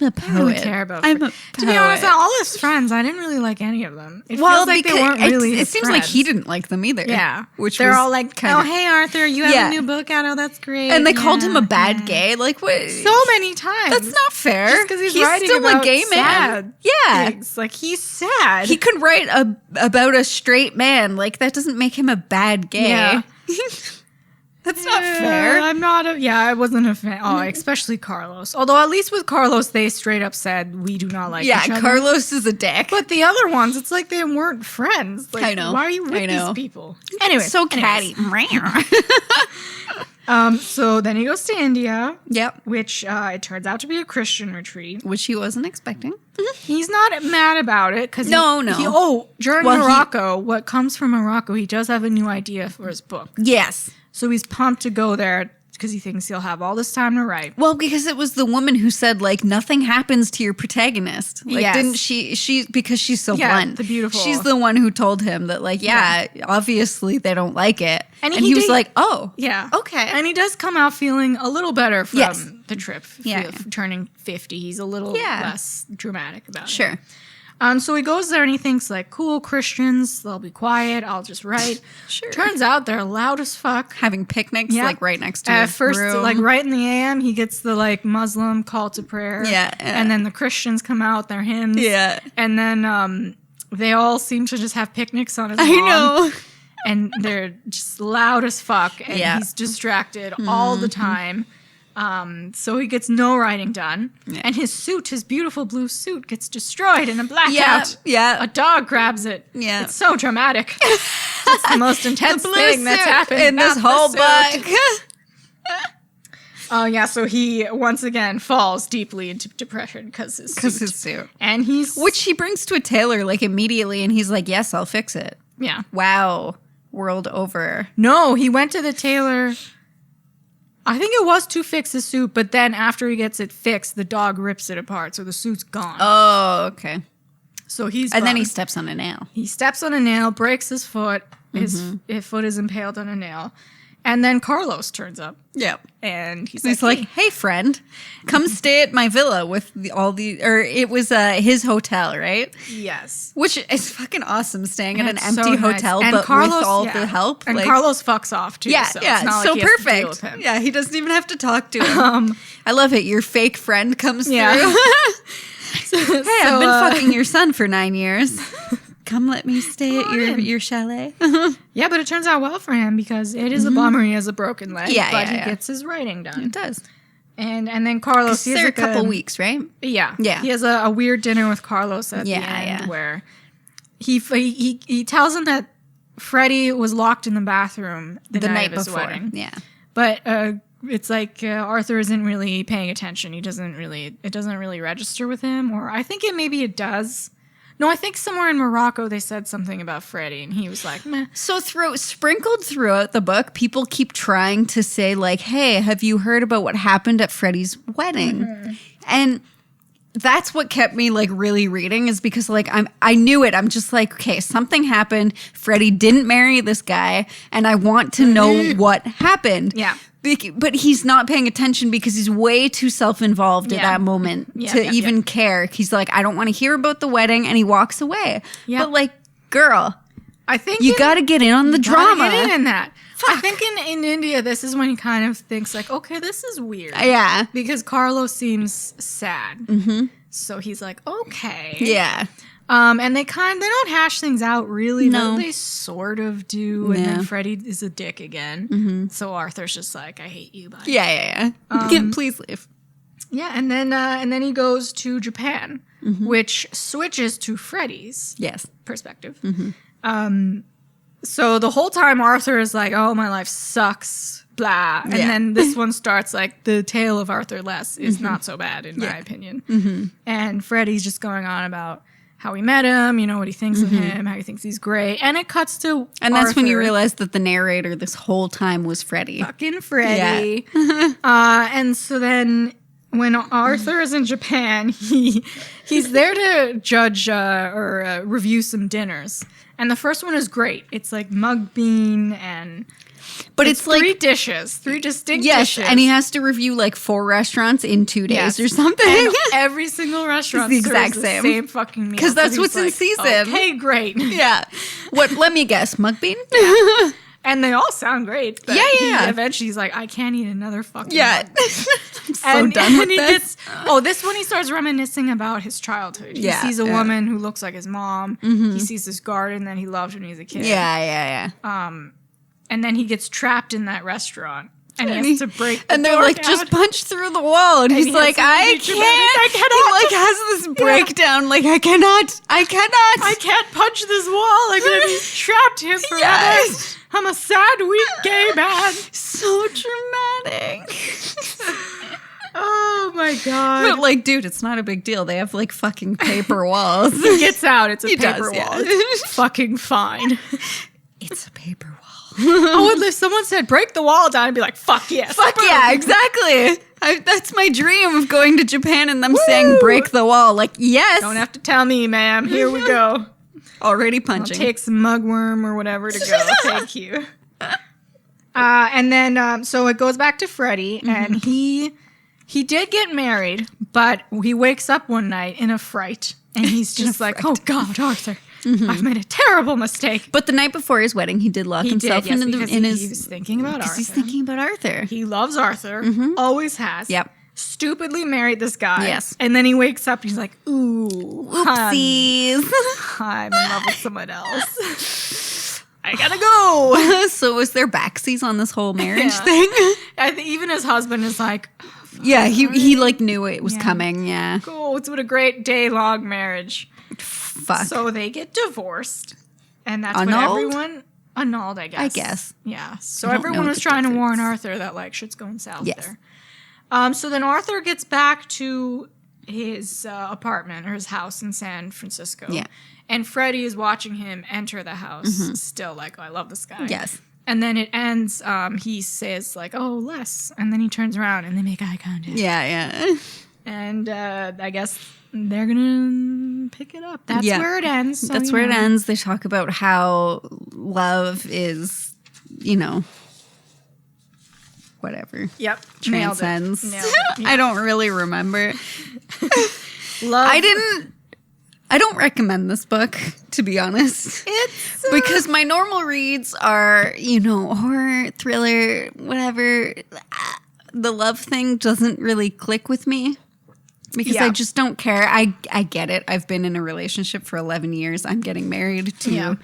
a poet. I don't really care about I'm a poet. To be honest, all his friends, I didn't really like any of them. It feels like they weren't really it his seems like friends. he didn't like them either. Yeah. Which they're was all like, kinda- oh, hey, Arthur, you have Yeah. a new book out. Oh, that's great. and they called him a bad yeah. gay. Like what? So many times. That's not fair. Just because he's writing still about a gay sad man. Yeah. things. Like, he's sad. He could write about a straight man. Like that doesn't make him a bad gay. Yeah. That's not fair. I'm not I wasn't a fan. Oh, especially Carlos. Although at least with Carlos, they straight up said, we do not like each other. Carlos is a dick. But the other ones, it's like they weren't friends. Like, I know. Why are you with I know. these people? Anyway, so catty. So then he goes to India, Yep. which it turns out to be a Christian retreat. Which he wasn't expecting. He's not mad about it because No. during Well, Morocco, what comes from Morocco, he does have a new idea for his book. Yes. So he's pumped to go there because he thinks he'll have all this time to write. Well, because it was the woman who said, like, nothing happens to your protagonist. Like, Yes. didn't she, because she's so Yeah, blunt. the beautiful- She's the one who told him that, like, obviously they don't like it. And And he he was did- like, oh. Yeah. Okay. And he does come out feeling a little better from Yes. the trip. Yeah. Turning 50. He's a little Yeah. less dramatic about it. Sure. So he goes there and he thinks like, cool, Christians, they'll be quiet. I'll just write. Sure. Turns out they're loud as fuck. Having picnics, Yeah. like, right next to At his first, room. like right in the AM, he gets the like Muslim call to prayer. Yeah. And then the Christians come out, their hymns. Yeah. And then they all seem to just have picnics on his I lawn. know. And they're just loud as fuck. And Yeah. he's distracted all the time. So he gets no writing done. Yeah. And his suit, his beautiful blue suit, gets destroyed in a blackout. Yeah. Yeah. A dog grabs it. Yeah. It's so dramatic. It's the most intense Blue thing that's suit happened in this about the whole suit. book. Oh, yeah. So he once again falls deeply into depression because his suit. And he's. Which he brings to a tailor, like, immediately, and he's like, yes, I'll fix it. Yeah. Wow. World over. No, he went to the tailor. I think it was to fix the suit, but then after he gets it fixed, the dog rips it apart, so the suit's gone. Oh, okay. So he's And then he bummed. steps on a nail. He steps on a nail, breaks his foot. His foot is impaled on a nail. And then Carlos turns up. Yep. And he's He's like, like, hey, friend, come stay at my villa with or it was his hotel, right? yes. Which is fucking awesome, staying at an It's empty so nice. hotel, And but Carlos, with all yeah. the help. And like, Carlos fucks off, too. yeah, so yeah, it's not so like he has to deal perfect. with him. Yeah, he doesn't even have to talk to him. I love it. Your fake friend comes Yeah. through. Hey, Hey, I've been fucking your son for 9 years. Come let me stay Come at on in. your chalet. Yeah, but it turns out well for him because it is a bummer he has a broken leg, Yeah, but yeah, he yeah. gets his writing done. It does. And then Carlos, he has They're a like couple weeks, right? Yeah. Yeah. He has a weird dinner with Carlos at Yeah, the end yeah. where he tells him that Freddie was locked in the bathroom the night of his before. wedding. Yeah. But it's like Arthur isn't really paying attention. It doesn't really register with him, or I think maybe it does. No, I think somewhere in Morocco they said something about Freddie, and he was like, meh. So sprinkled throughout the book, people keep trying to say like, "Hey, have you heard about what happened at Freddie's wedding?" And that's what kept me like really reading, is because like I knew it. I'm just like, okay, something happened. Freddie didn't marry this guy, and I want to know what happened. Yeah. But he's not paying attention because he's way too self-involved at Yeah. that moment Yeah, to yeah, even care. He's like, I don't want to hear about the wedding, and he walks away. Yeah. But like, girl, I think you got to get in on the drama. Get in that. I think in India, this is when he kind of thinks like, okay, this is weird. Yeah. Because Carlos seems sad. Mm-hmm. So he's like, okay. Yeah. And they don't hash things out really. No. But they sort of do. And Yeah. then Freddie is a dick again. So Arthur's just like, I hate you. Bye. Yeah. Please leave. Yeah. And then he goes to Japan, which switches to Freddie's Yes. perspective. So the whole time Arthur is like, oh, my life sucks blah. And then this one starts like the tale of Arthur Less is not so bad in my opinion. And Freddie's just going on about how he met him, what he thinks of him, how he thinks he's great. And it cuts to And Arthur. that's when you realize that the narrator this whole time was Freddie. Fucking Freddie. And so then when Arthur is in Japan, he's there to judge or review some dinners. And the first one is great. It's like mung bean and... But it's like... three distinct dishes. And he has to review like 4 restaurants in 2 days or something. And every single restaurant It's the exact serves the same fucking meal. Because that's So what's he's in season. Okay, great. Yeah. Let me guess. Mung bean? And they all sound great. But Yeah. eventually he's like, I can't eat another fucking Yeah. mug. I'm so done with this. This one he starts reminiscing about his childhood. He Yeah, sees a yeah. woman who looks like his mom. He sees this garden that he loved when he was a kid. Yeah. And then he gets trapped in that restaurant. And he has to break the And they're door like, down. just punch through the wall. And he's he like, has to I make sure that can't. I cannot. He like has this breakdown. Like, I cannot. I can't punch this wall. I'm going to be trapped here forever. Yes. I'm a sad, weak gay man. So dramatic. Oh my God. But like, dude, it's not a big deal. They have like fucking paper walls. He gets out. It's a He paper does, wall. yeah. It's fucking fine. It's a paper wall. Oh, and if someone said break the wall down, I'd be like, fuck yes. Fuck yeah, exactly. That's my dream of going to Japan and them saying break the wall. Like, yes. Don't have to tell me, ma'am. Here we go. Already I'll punching. take some mugworm or whatever to go. Thank you. And then, so it goes back to Freddie, and he did get married, but he wakes up one night in a fright, and he's just like, oh God, Arthur, I've made a terrible mistake. But the night before his wedding, he did lock himself yes, in because his... he was thinking about Arthur. He's thinking about Arthur. He loves Arthur, always has. Yep. Stupidly married this guy. Yes. And then he wakes up, he's like, ooh, Oopsies. I'm in love with someone else. I gotta go. So was there backsies on this whole marriage Yeah. thing? I think even his husband is like, Yeah, he like knew it was coming. Yeah. cool, it's what a great day-long marriage. Fuck. So they get divorced. And that's Annulled? when everyone... Annulled, I guess. Yeah. So I don't know everyone what was the trying to warn difference. Arthur that, like, shit's going south Yes. there. So then Arthur gets back to his apartment or his house in San Francisco. Yeah. And Freddie is watching him enter the house, still like, oh, I love this guy. Yes. And then it ends, he says, like, oh, Les. And then he turns around and they make eye contact. Yeah. And I guess they're going to pick it up. That's Yeah. where it ends. So, That's you where it know. ends. They talk about how love is, whatever. Yep. Transcends. Nailed it. I don't really remember. Love. I don't recommend this book, to be honest. It's Because my normal reads are, horror, thriller, whatever. The love thing doesn't really click with me because I just don't care. I get it. I've been in a relationship for 11 years. I'm getting married to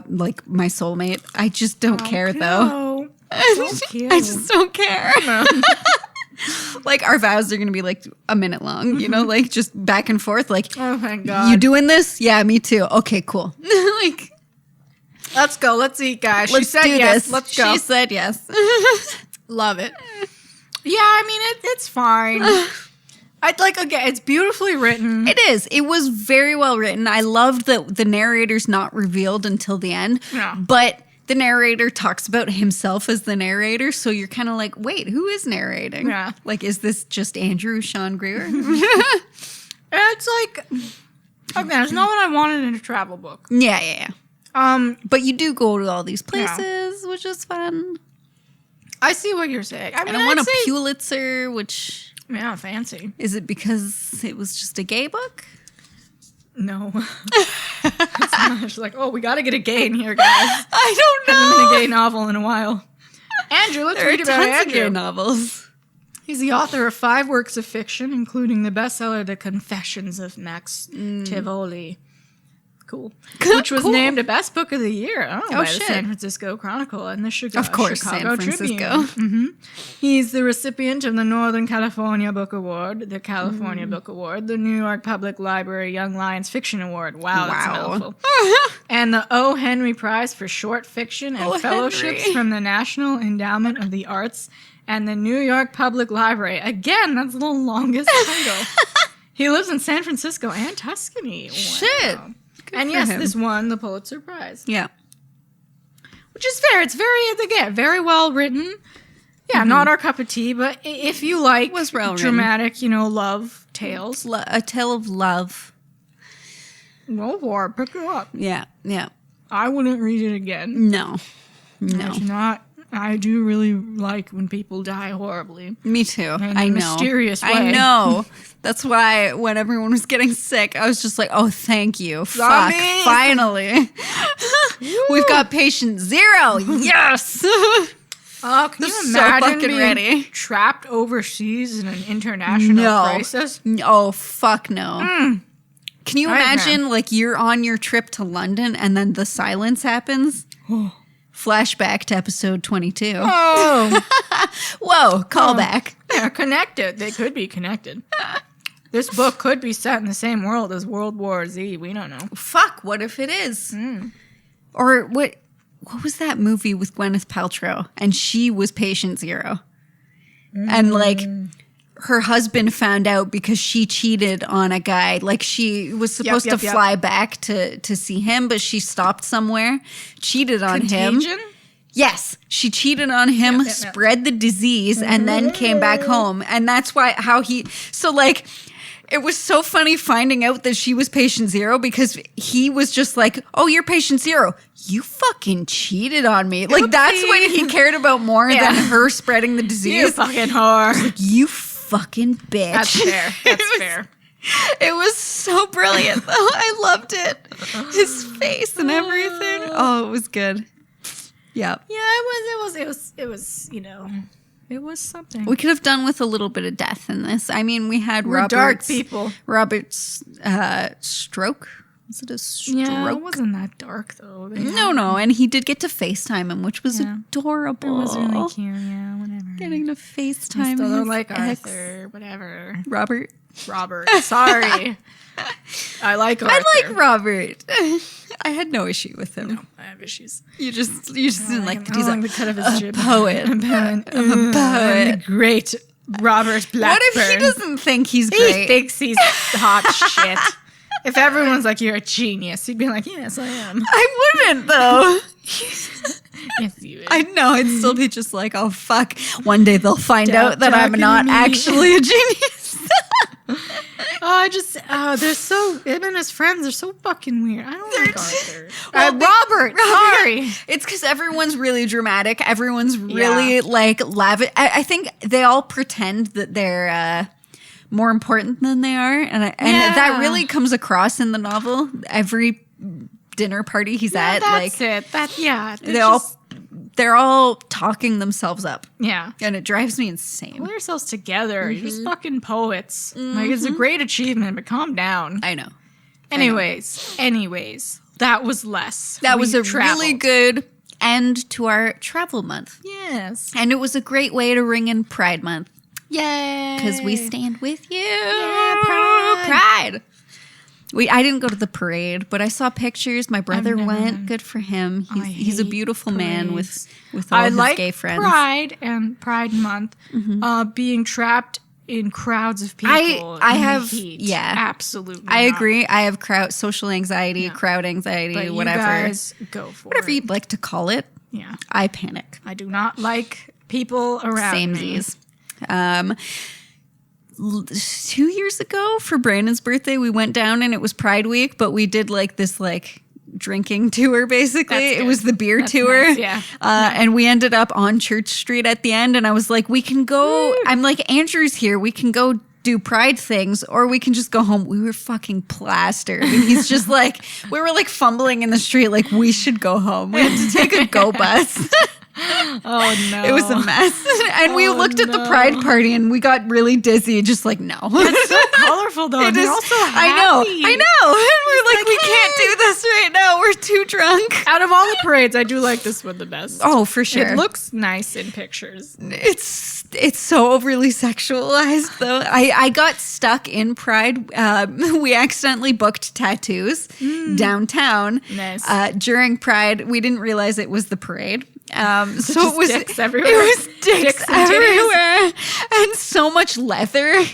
like my soulmate. I just don't care though. So cute. I just don't care. Like our vows are going to be like a minute long, like just back and forth. Like, Oh my God. you doing this? Yeah, me too. Okay, cool. Like, Let's go. Let's eat, guys. She let's said do yes. this. Let's go. She said yes. Love it. Yeah, I mean, it's fine. Again, it's beautifully written. It is. It was very well written. I loved that the narrator's not revealed until the end. Yeah. But the narrator talks about himself as the narrator, so you're kind of like, wait, who is narrating? Yeah. Like, is this just Andrew Sean Greer? It's like, again, it's not what I wanted in a travel book. Yeah. But you do go to all these places, which is fun. I see what you're saying. I mean, And I want I'd a say, Pulitzer, which... yeah, fancy. Is it because it was just a gay book? No. It's not. She's like, oh, we got to get a gay in here, guys. I don't know. Haven't been a gay novel in a while. Andrew, let's There are read about tons of gay Andrew. novels. He's the author of 5 works of fiction, including the bestseller The Confessions of Max Tivoli. Cool. Which was Cool. named a best book of the year by the shit. San Francisco Chronicle and the Of course, Chicago San Francisco. Tribune. He's the recipient of the Northern California Book Award, the California Book Award, the New York Public Library Young Lions Fiction Award. Wow, that's a mouthful. And the O. Henry Prize for Short Fiction and O. fellowships Henry. from the National Endowment of the Arts and the New York Public Library. Again, that's the longest title. He lives in San Francisco and Tuscany. Wow. Shit. And for yes, him. this won the Pulitzer Prize, Yeah. which is fair. It's very well written. Yeah, not our cup of tea, but if you like Was well written. dramatic, love tales, A tale of love. go for it. Pick it up. Yeah. Yeah. I wouldn't read it again. No. It's not. I do really like when people die horribly. Me too. In a I know. mysterious way. I know. That's why when everyone was getting sick, I was just like, oh, thank you. Zombies! Fuck. Finally. We've got patient 0. Yes. Oh, can you So imagine fucking being ready. trapped overseas in an international crisis? Oh, fuck no. Can you Nightmare. imagine, like, you're on your trip to London and then the silence happens? Flashback to episode 22. Oh, Whoa, callback. they're connected. They could be connected. This book could be set in the same world as World War Z. We don't know. Fuck, what if it is? Or what was that movie with Gwyneth Paltrow? And she was patient 0. And, like, her husband found out because she cheated on a guy. Like, she was supposed to fly back to see him, but she stopped somewhere, cheated on him. Contagion? Yes, she cheated on him, spread the disease, and then came back home. And that's so like, it was so funny finding out that she was patient 0 because he was just like, oh, you're patient 0. You fucking cheated on me. Like, that's when he cared about more than her spreading the You disease. fucking whore. You fucking bitch. That's fair. That's fair. It was so brilliant, though. I loved it. His face and everything. Oh, it was good. Yeah. Yeah, it was something. We could have done with a little bit of death in this. I mean, we had We're dark people. Robert's stroke. Was it a stroke? Yeah, it wasn't that dark though. No, and he did get to FaceTime him, which was adorable. It was really cute. Yeah, whatever. Getting to I FaceTime still don't his like ex. Arthur. Whatever. Robert. Sorry. I like Arthur. I like Robert. I had no issue with him. No, I have issues. You just didn't like that I he's don't a like the cut of his jib. poet. I'm a poet. the great Robert Blackburn. What if he doesn't think he's He great? thinks he's hot shit. If everyone's like, you're a genius, he'd be like, yes, I am. I wouldn't, though. Yes, you would. I know. I'd still be just like, oh, fuck. One day they'll find out that I'm talking not to me. actually a genius. They're so, him and his friends are so fucking weird. I don't like Arthur. Well, Robert, sorry. It's because everyone's really dramatic. Everyone's really like lavish. I think they all pretend that they're more important than they are, and that really comes across in the novel. Every dinner party he's at, That's like it. they're all talking themselves up, Yeah. and it drives me insane. Pull yourselves together. You're just fucking poets. Like, it's a great achievement, but calm down. I know. Anyways, that was less. That was We a really traveled. good end to our travel month. Yes. And it was a great way to ring in Pride Month. Yay. Because we stand with you. Yeah, Pride. I didn't go to the parade, but I saw pictures. My brother went. Good for him. He's a beautiful man with all his gay friends. Pride and Pride Month being trapped in crowds of people. I in the have heat. yeah, absolutely. I not. agree. I have social anxiety, crowd anxiety, But whatever. You guys go for whatever it. you'd like to call it. Yeah, I panic. I do not like people around me. Samesies. 2 years ago for Brandon's birthday, we went down and it was Pride Week, but we did like this drinking tour basically. That's It good. was the beer That's tour. nice, yeah. And we ended up on Church Street at the end, and I was like, we can go. I'm like, Andrew's here. We can go do Pride things, or we can just go home. We were fucking plastered. And he's just like, we were like fumbling in the street, like, we should go home. We had to take a go bus. Oh no, It was a mess. And we looked at the Pride party and we got really dizzy, just like, no. It's so colorful though. And they're also happy. I know. And we're like, we can't do this right now. We're too drunk. Out of all the parades, I do like this one the best. Oh, for sure. It looks nice in pictures. It's so overly sexualized though. I got stuck in Pride. We accidentally booked tattoos downtown. Nice. During Pride. We didn't realize it was the parade. So it was dicks everywhere. It was dicks and everywhere, and so much leather,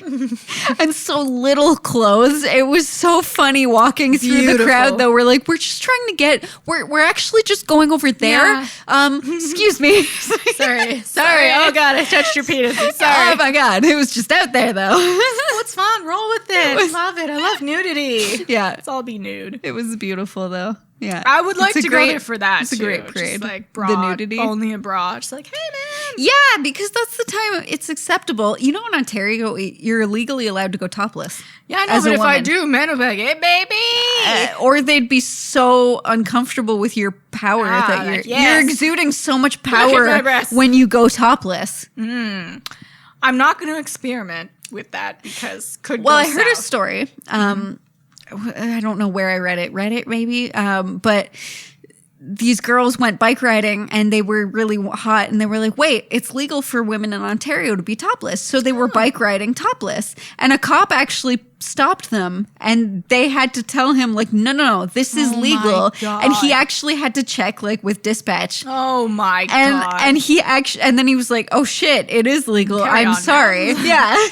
and so little clothes. It was so funny walking through the crowd. Though we're like, we're just trying to get. We're actually just going over there. Yeah. Excuse me. Sorry. Oh God, I touched your penis. I'm sorry. Oh my God, it was just out there though. Oh, it's fun. Roll with it. Love it. I love nudity. Yeah, let's all be nude. It was beautiful though. Yeah, I would like to go there for that. It's a great parade. Just like broad, the nudity, only abroad. Just like, hey man. Yeah, because that's the time it's acceptable. You know, in Ontario, you're legally allowed to go topless. Yeah, I know, but if I do, men will be like, hey baby. Or they'd be so uncomfortable with your power that you're exuding so much power when you go topless. I'm not going to experiment with that because I heard a story. I don't know where I read it. Reddit, maybe. But these girls went bike riding and they were really hot and they were like, wait, it's legal for women in Ontario to be topless. So they were bike riding topless. And a cop actually stopped them and they had to tell him like, no, this is legal. And he actually had to check like with dispatch. Oh my God. And he actually, and then he was like, oh shit, it is legal. I'm sorry. Yeah.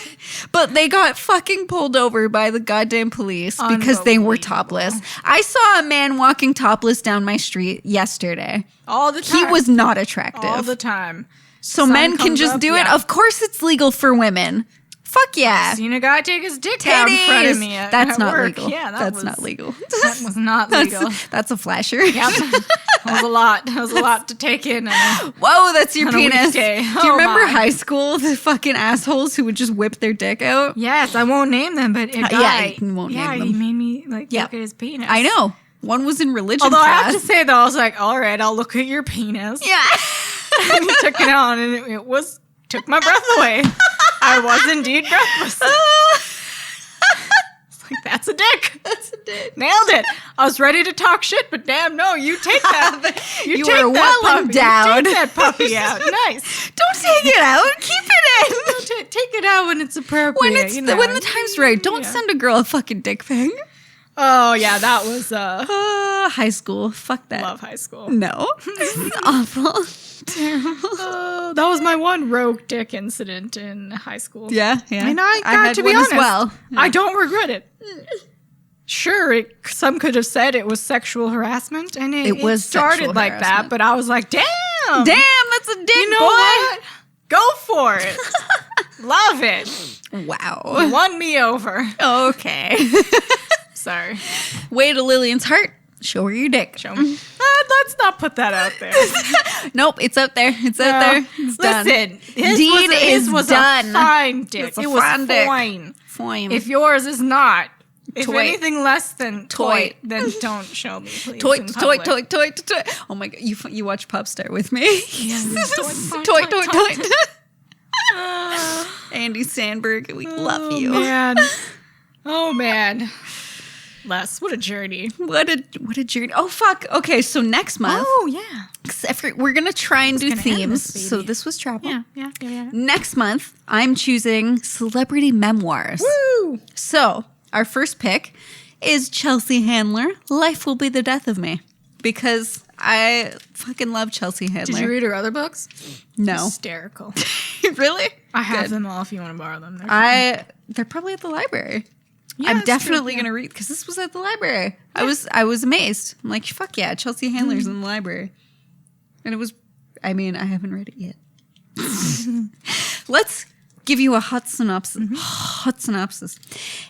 But they got fucking pulled over by the goddamn police because they were topless. I saw a man walking topless down my street yesterday. All the time. He was not attractive. All the time. So men can just do it. Of course it's legal for women. Fuck yeah. Seen a guy take his dick out in front of me That's not work. legal. Yeah, that's not legal. That was not legal. That's a flasher. Yep. That was a lot. That was a lot to take in. Whoa, that's your penis. Do you remember high school, the fucking assholes who would just whip their dick out? Yes, I won't name them, but a guy. You won't name them. He made me look at his penis. I know. One was in religion Although class. I have to say though, I was like, all right, I'll look at your penis. Yeah. And he took it on and it took my breath away. I was indeed breathless. It's like, that's a dick. That's a dick. Nailed it. I was ready to talk shit, but damn, no, you take that. You were well endowed. You take that puppy out. Nice. Don't take it out. Keep it in. Take it out when it's appropriate. When the time's right. Don't send a girl a fucking dick pic. Oh, yeah, that was... high school. Fuck that. Love high school. No. It's awful. Terrible. That was my one rogue dick incident in high school. Yeah. And I got to be honest, as well. Yeah. I don't regret it. Sure, some could have said it was sexual harassment, and it was started like that, but I was like, damn, that's a dick, you know boy. What? Go for it. Love it. Wow. You won me over. Okay. Sorry. Way to Lillian's heart. Show her your dick. Show me. Let's not put that out there. Nope, it's out there. It's out there. It's listen, his was done. A fine dick. It was fine. Fine. If yours is not, if toy. Anything less than toy, then don't show me, please. Toy. Oh my God, you watch Pop Star with me? Yes. Toy. Andy Sandberg, we love you. Oh man. Les, what a journey. What a journey. Oh, fuck. Okay, so next month. Oh, yeah. We're going to try and do themes. So this was travel. Yeah. Next month, I'm choosing celebrity memoirs. Woo! So our first pick is Chelsea Handler. Life Will Be the Death of Me. Because I fucking love Chelsea Handler. Did you read her other books? No. Hysterical. Really? I have them all if you want to borrow them. They're probably at the library. Yeah, I'm definitely going to read because this was at the library. Yeah. I was amazed. I'm like, fuck yeah, Chelsea Handler's in the library. And it was, I haven't read it yet. Let's give you a hot synopsis. Hot synopsis.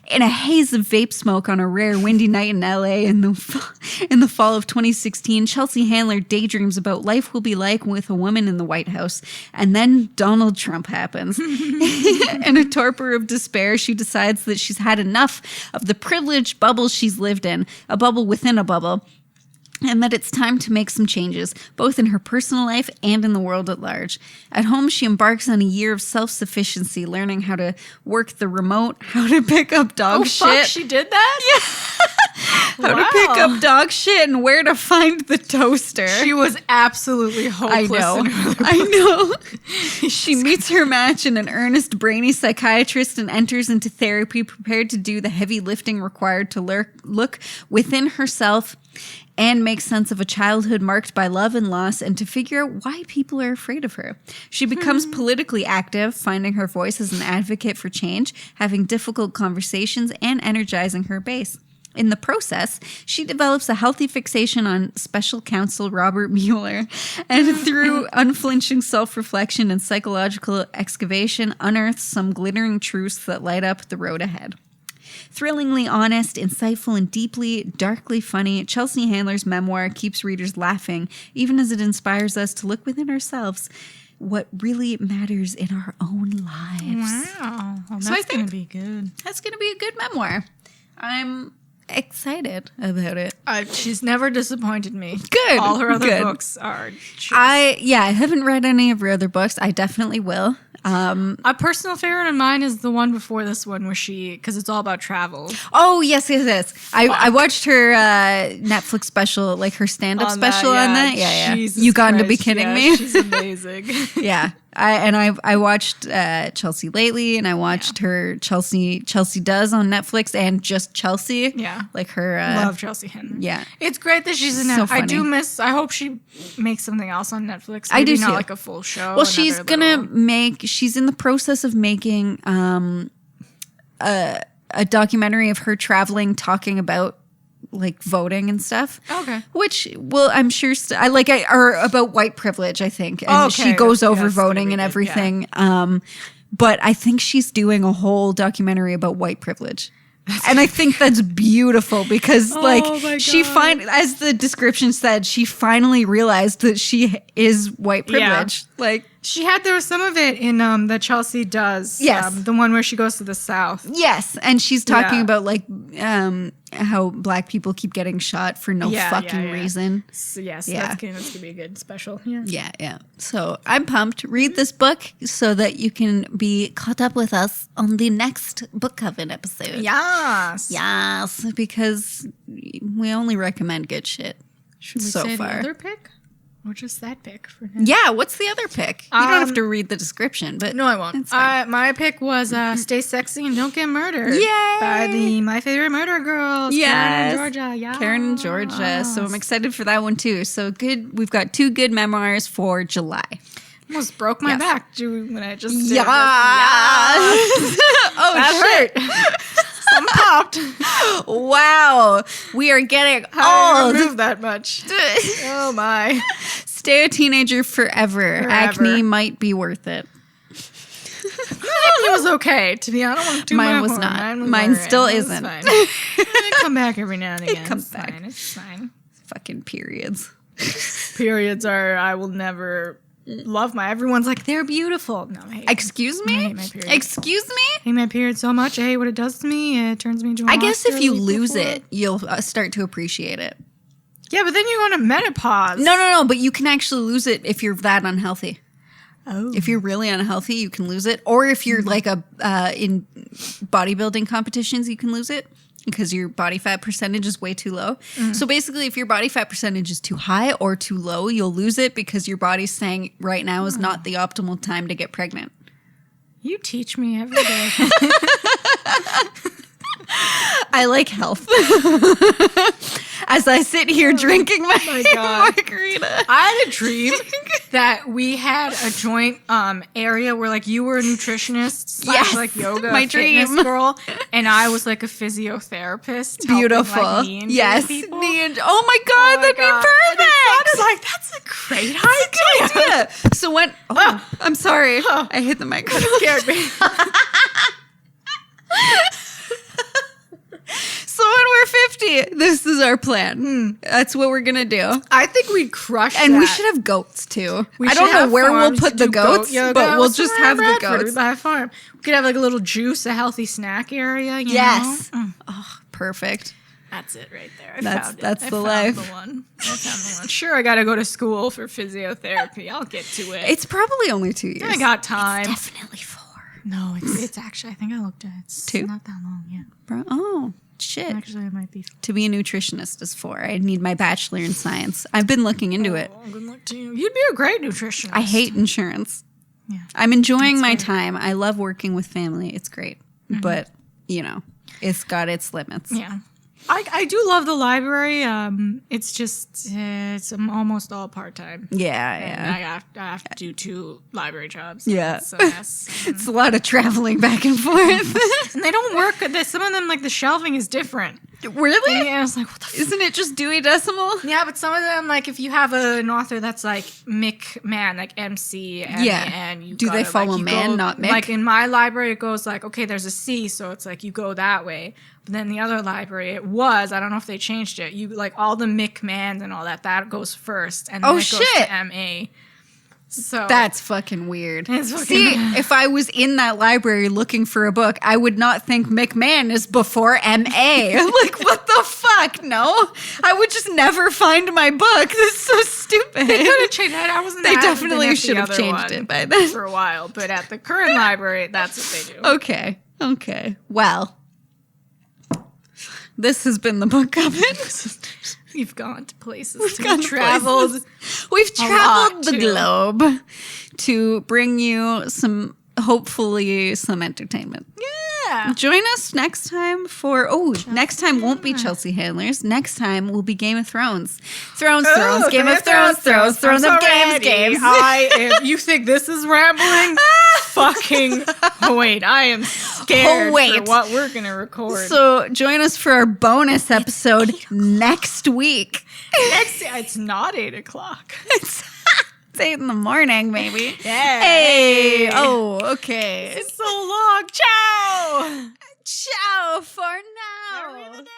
In a haze of vape smoke on a rare windy night in LA in the fall of 2016, Chelsea Handler daydreams about life will be like with a woman in the White House. And then Donald Trump happens. In a torpor of despair, she decides that she's had enough of the privileged bubble she's lived in, a bubble within a bubble. and that it's time to make some changes, both in her personal life and in the world at large. At home, she embarks on a year of self-sufficiency, learning how to work the remote, how to pick up dog shit. Fuck, she did that? Yeah. How to pick up dog shit and where to find the toaster. She was absolutely hopeless. I know. She meets her match in an earnest, brainy psychiatrist and enters into therapy prepared to do the heavy lifting required to look within herself and make sense of a childhood marked by love and loss, and to figure out why people are afraid of her. She becomes politically active, finding her voice as an advocate for change, having difficult conversations, and energizing her base. In the process, she develops a healthy fixation on special counsel Robert Mueller, and through unflinching self-reflection and psychological excavation, unearths some glittering truths that light up the road ahead. Thrillingly honest, insightful, and deeply, darkly funny, Chelsea Handler's memoir keeps readers laughing, even as it inspires us to look within ourselves what really matters in our own lives. Wow. Well, So I that's think- going to be good. That's going to be a good memoir. I'm excited about it. She's never disappointed me. Good, All her other good. books are just... I haven't read any of her other books. I definitely will. A personal favorite of mine is the one before this one where because it's all about travel. Oh, yes. I watched her Netflix special, like her stand-up special on that. Yeah. Jesus You got to be Christ, kidding yeah, me. She's amazing. Yeah. I watched Chelsea lately, and I watched her Chelsea Does on Netflix, and just Chelsea. Yeah. Like her. Love Chelsea Henry. Yeah. It's great that she's in So it. I do funny. miss. I hope she makes something else on Netflix. I do Maybe not too. like a full show. Well, she's another gonna little- make. She's in the process of making a documentary of her traveling, talking about like voting and stuff. Okay. Which, well, I'm sure or about white privilege, I think, and Okay, she goes over that's gonna voting be and good, everything. But I think she's doing a whole documentary about white privilege. And I think that's beautiful because, like, my she God. as the description said, she finally realized that she is white Yeah. privilege. Like, There was some of it in that Chelsea Does. Yes. The one where she goes to the South. yes, and she's talking Yeah. about like how black people keep getting shot for no Yeah, fucking yeah. reason. So, yes, Yeah. that's gonna be a good special. Yeah. Yeah. So I'm pumped. Read this book so that you can be caught up with us on the next Book Coven episode. Yes. Yes, because we only recommend good shit. Should we So say far. the other pick? Or just that pick for now? Yeah, what's the other pick? You don't have to read the description, but No, I won't. It's fine. My pick was Stay Sexy and Don't Get Murdered. Yay! By the My Favorite Murder Girls. Yes. Karen and Georgia. Yeah. Karen and Georgia. So I'm excited for that one too. So good. We've got 2 good memoirs for July. Almost broke my Yes. back when I just did Yeah. this. Oh, That shit. hurt. I'm popped. Wow. We are getting I old. moved that much. Oh my. Stay a teenager forever. Acne might be worth it. It was okay, to be honest. I don't want to do Mine my was horn. not. was Mine alright. still It was isn't. fine. I come back every now and again. comes It's back. fine. It's fine. Fucking periods. Periods I will never love my. Everyone's like, they're beautiful. No, I hate, Excuse I me? hate my period. Excuse me? I hate my period so much. I hate what it does to me. It turns me into a I guess if monster you a week lose before. it, you'll start to appreciate it. Yeah, but then you go into menopause. No, but you can actually lose it if you're that unhealthy. Oh. If you're really unhealthy, you can lose it. Or if you're like in bodybuilding competitions, you can lose it because your body fat percentage is way too low. So basically, if your body fat percentage is too high or too low, you'll lose it because your body's saying right now is not the optimal time to get pregnant. You teach me every day. I like health. As I sit here drinking my God. margarita. I had a dream that we had a joint area where like you were a nutritionist slash Yes, like yoga my fitness dream. girl, and I was like a physiotherapist. helping, Beautiful. like, knee injured Yes. people. Oh my God, that'd God. be And perfect. it sounded like that's a great idea. Yeah. So when I'm sorry, I hit the microphone. Scared me. So when we're 50, this is our plan. That's what we're gonna do. I think we'd crush And we that. should have goats too. We I should don't know have where we'll farms put to the do goats, goat yoga. but we'll It's just somewhere have in the Bradford. We goats. buy a farm. We could have like a little juice, a healthy snack area. You Yes. know? Oh, perfect. That's it right there. I That's- found it. that's I the found life. The one. I found the one. Sure, I got to go to school for physiotherapy. I'll get to it. It's probably only 2 years. I got time. Definitely 4. No, it's actually, I think I looked at it. It's 2? not that long, yeah. Oh, shit. Actually, it might be. To be a nutritionist is 4. I need my bachelor in science. I've been looking into it. Oh, good luck to you. You'd be a great nutritionist. I hate insurance. Yeah. I'm enjoying my time. I love working with family. It's great. But, it's got its limits. Yeah. I do love the library. It's just, it's almost all part-time. Yeah, And yeah. I have to do 2 library jobs. Yeah. It's a mess. It's a lot of traveling back and forth. And they don't work. Some of them, like, the shelving is different. Really? And I was like, what the fuck? Isn't it just Dewey Decimal? Yeah, but some of them, like, if you have an author that's like Mick Man, like MC, and, Yeah. and you Do they gotta, follow like, you man, go- not Mick? Like in my library, it goes like, okay, there's a C, so it's like you go that way. But then the other library, it was, I don't know if they changed it. You like all the Mick Mans and all that goes first, and then Oh, it goes shit. to MA. So That's fucking weird. It's fucking- See, if I was in that library looking for a book, I would not think McMahon is before MA. Like, what the fuck? No. I would just never find my book. This is so stupid. they could have changed that. I wasn't. They I haven't been definitely at the should have other changed one it by then. for a while. But at the current library, that's what they do. Okay. Well, this has been the book Coven. We've gone to places. We've gone to traveled. places. We've a lot, traveled the too. globe to bring you hopefully some entertainment. Yeah. Join us next time for next time won't be Chelsea Handlers. Next time will be Game of Thrones. Thrones, Game of Thrones, Thrones I'm of so Games, ready. Games. You think this is rambling? Fucking wait, I am scared for what we're gonna record. So join us for our bonus episode next week. It's not 8:00. It's 8 in the morning, maybe. Yeah. Hey. Oh, okay. It's so long. Ciao. Ciao for now. Every day.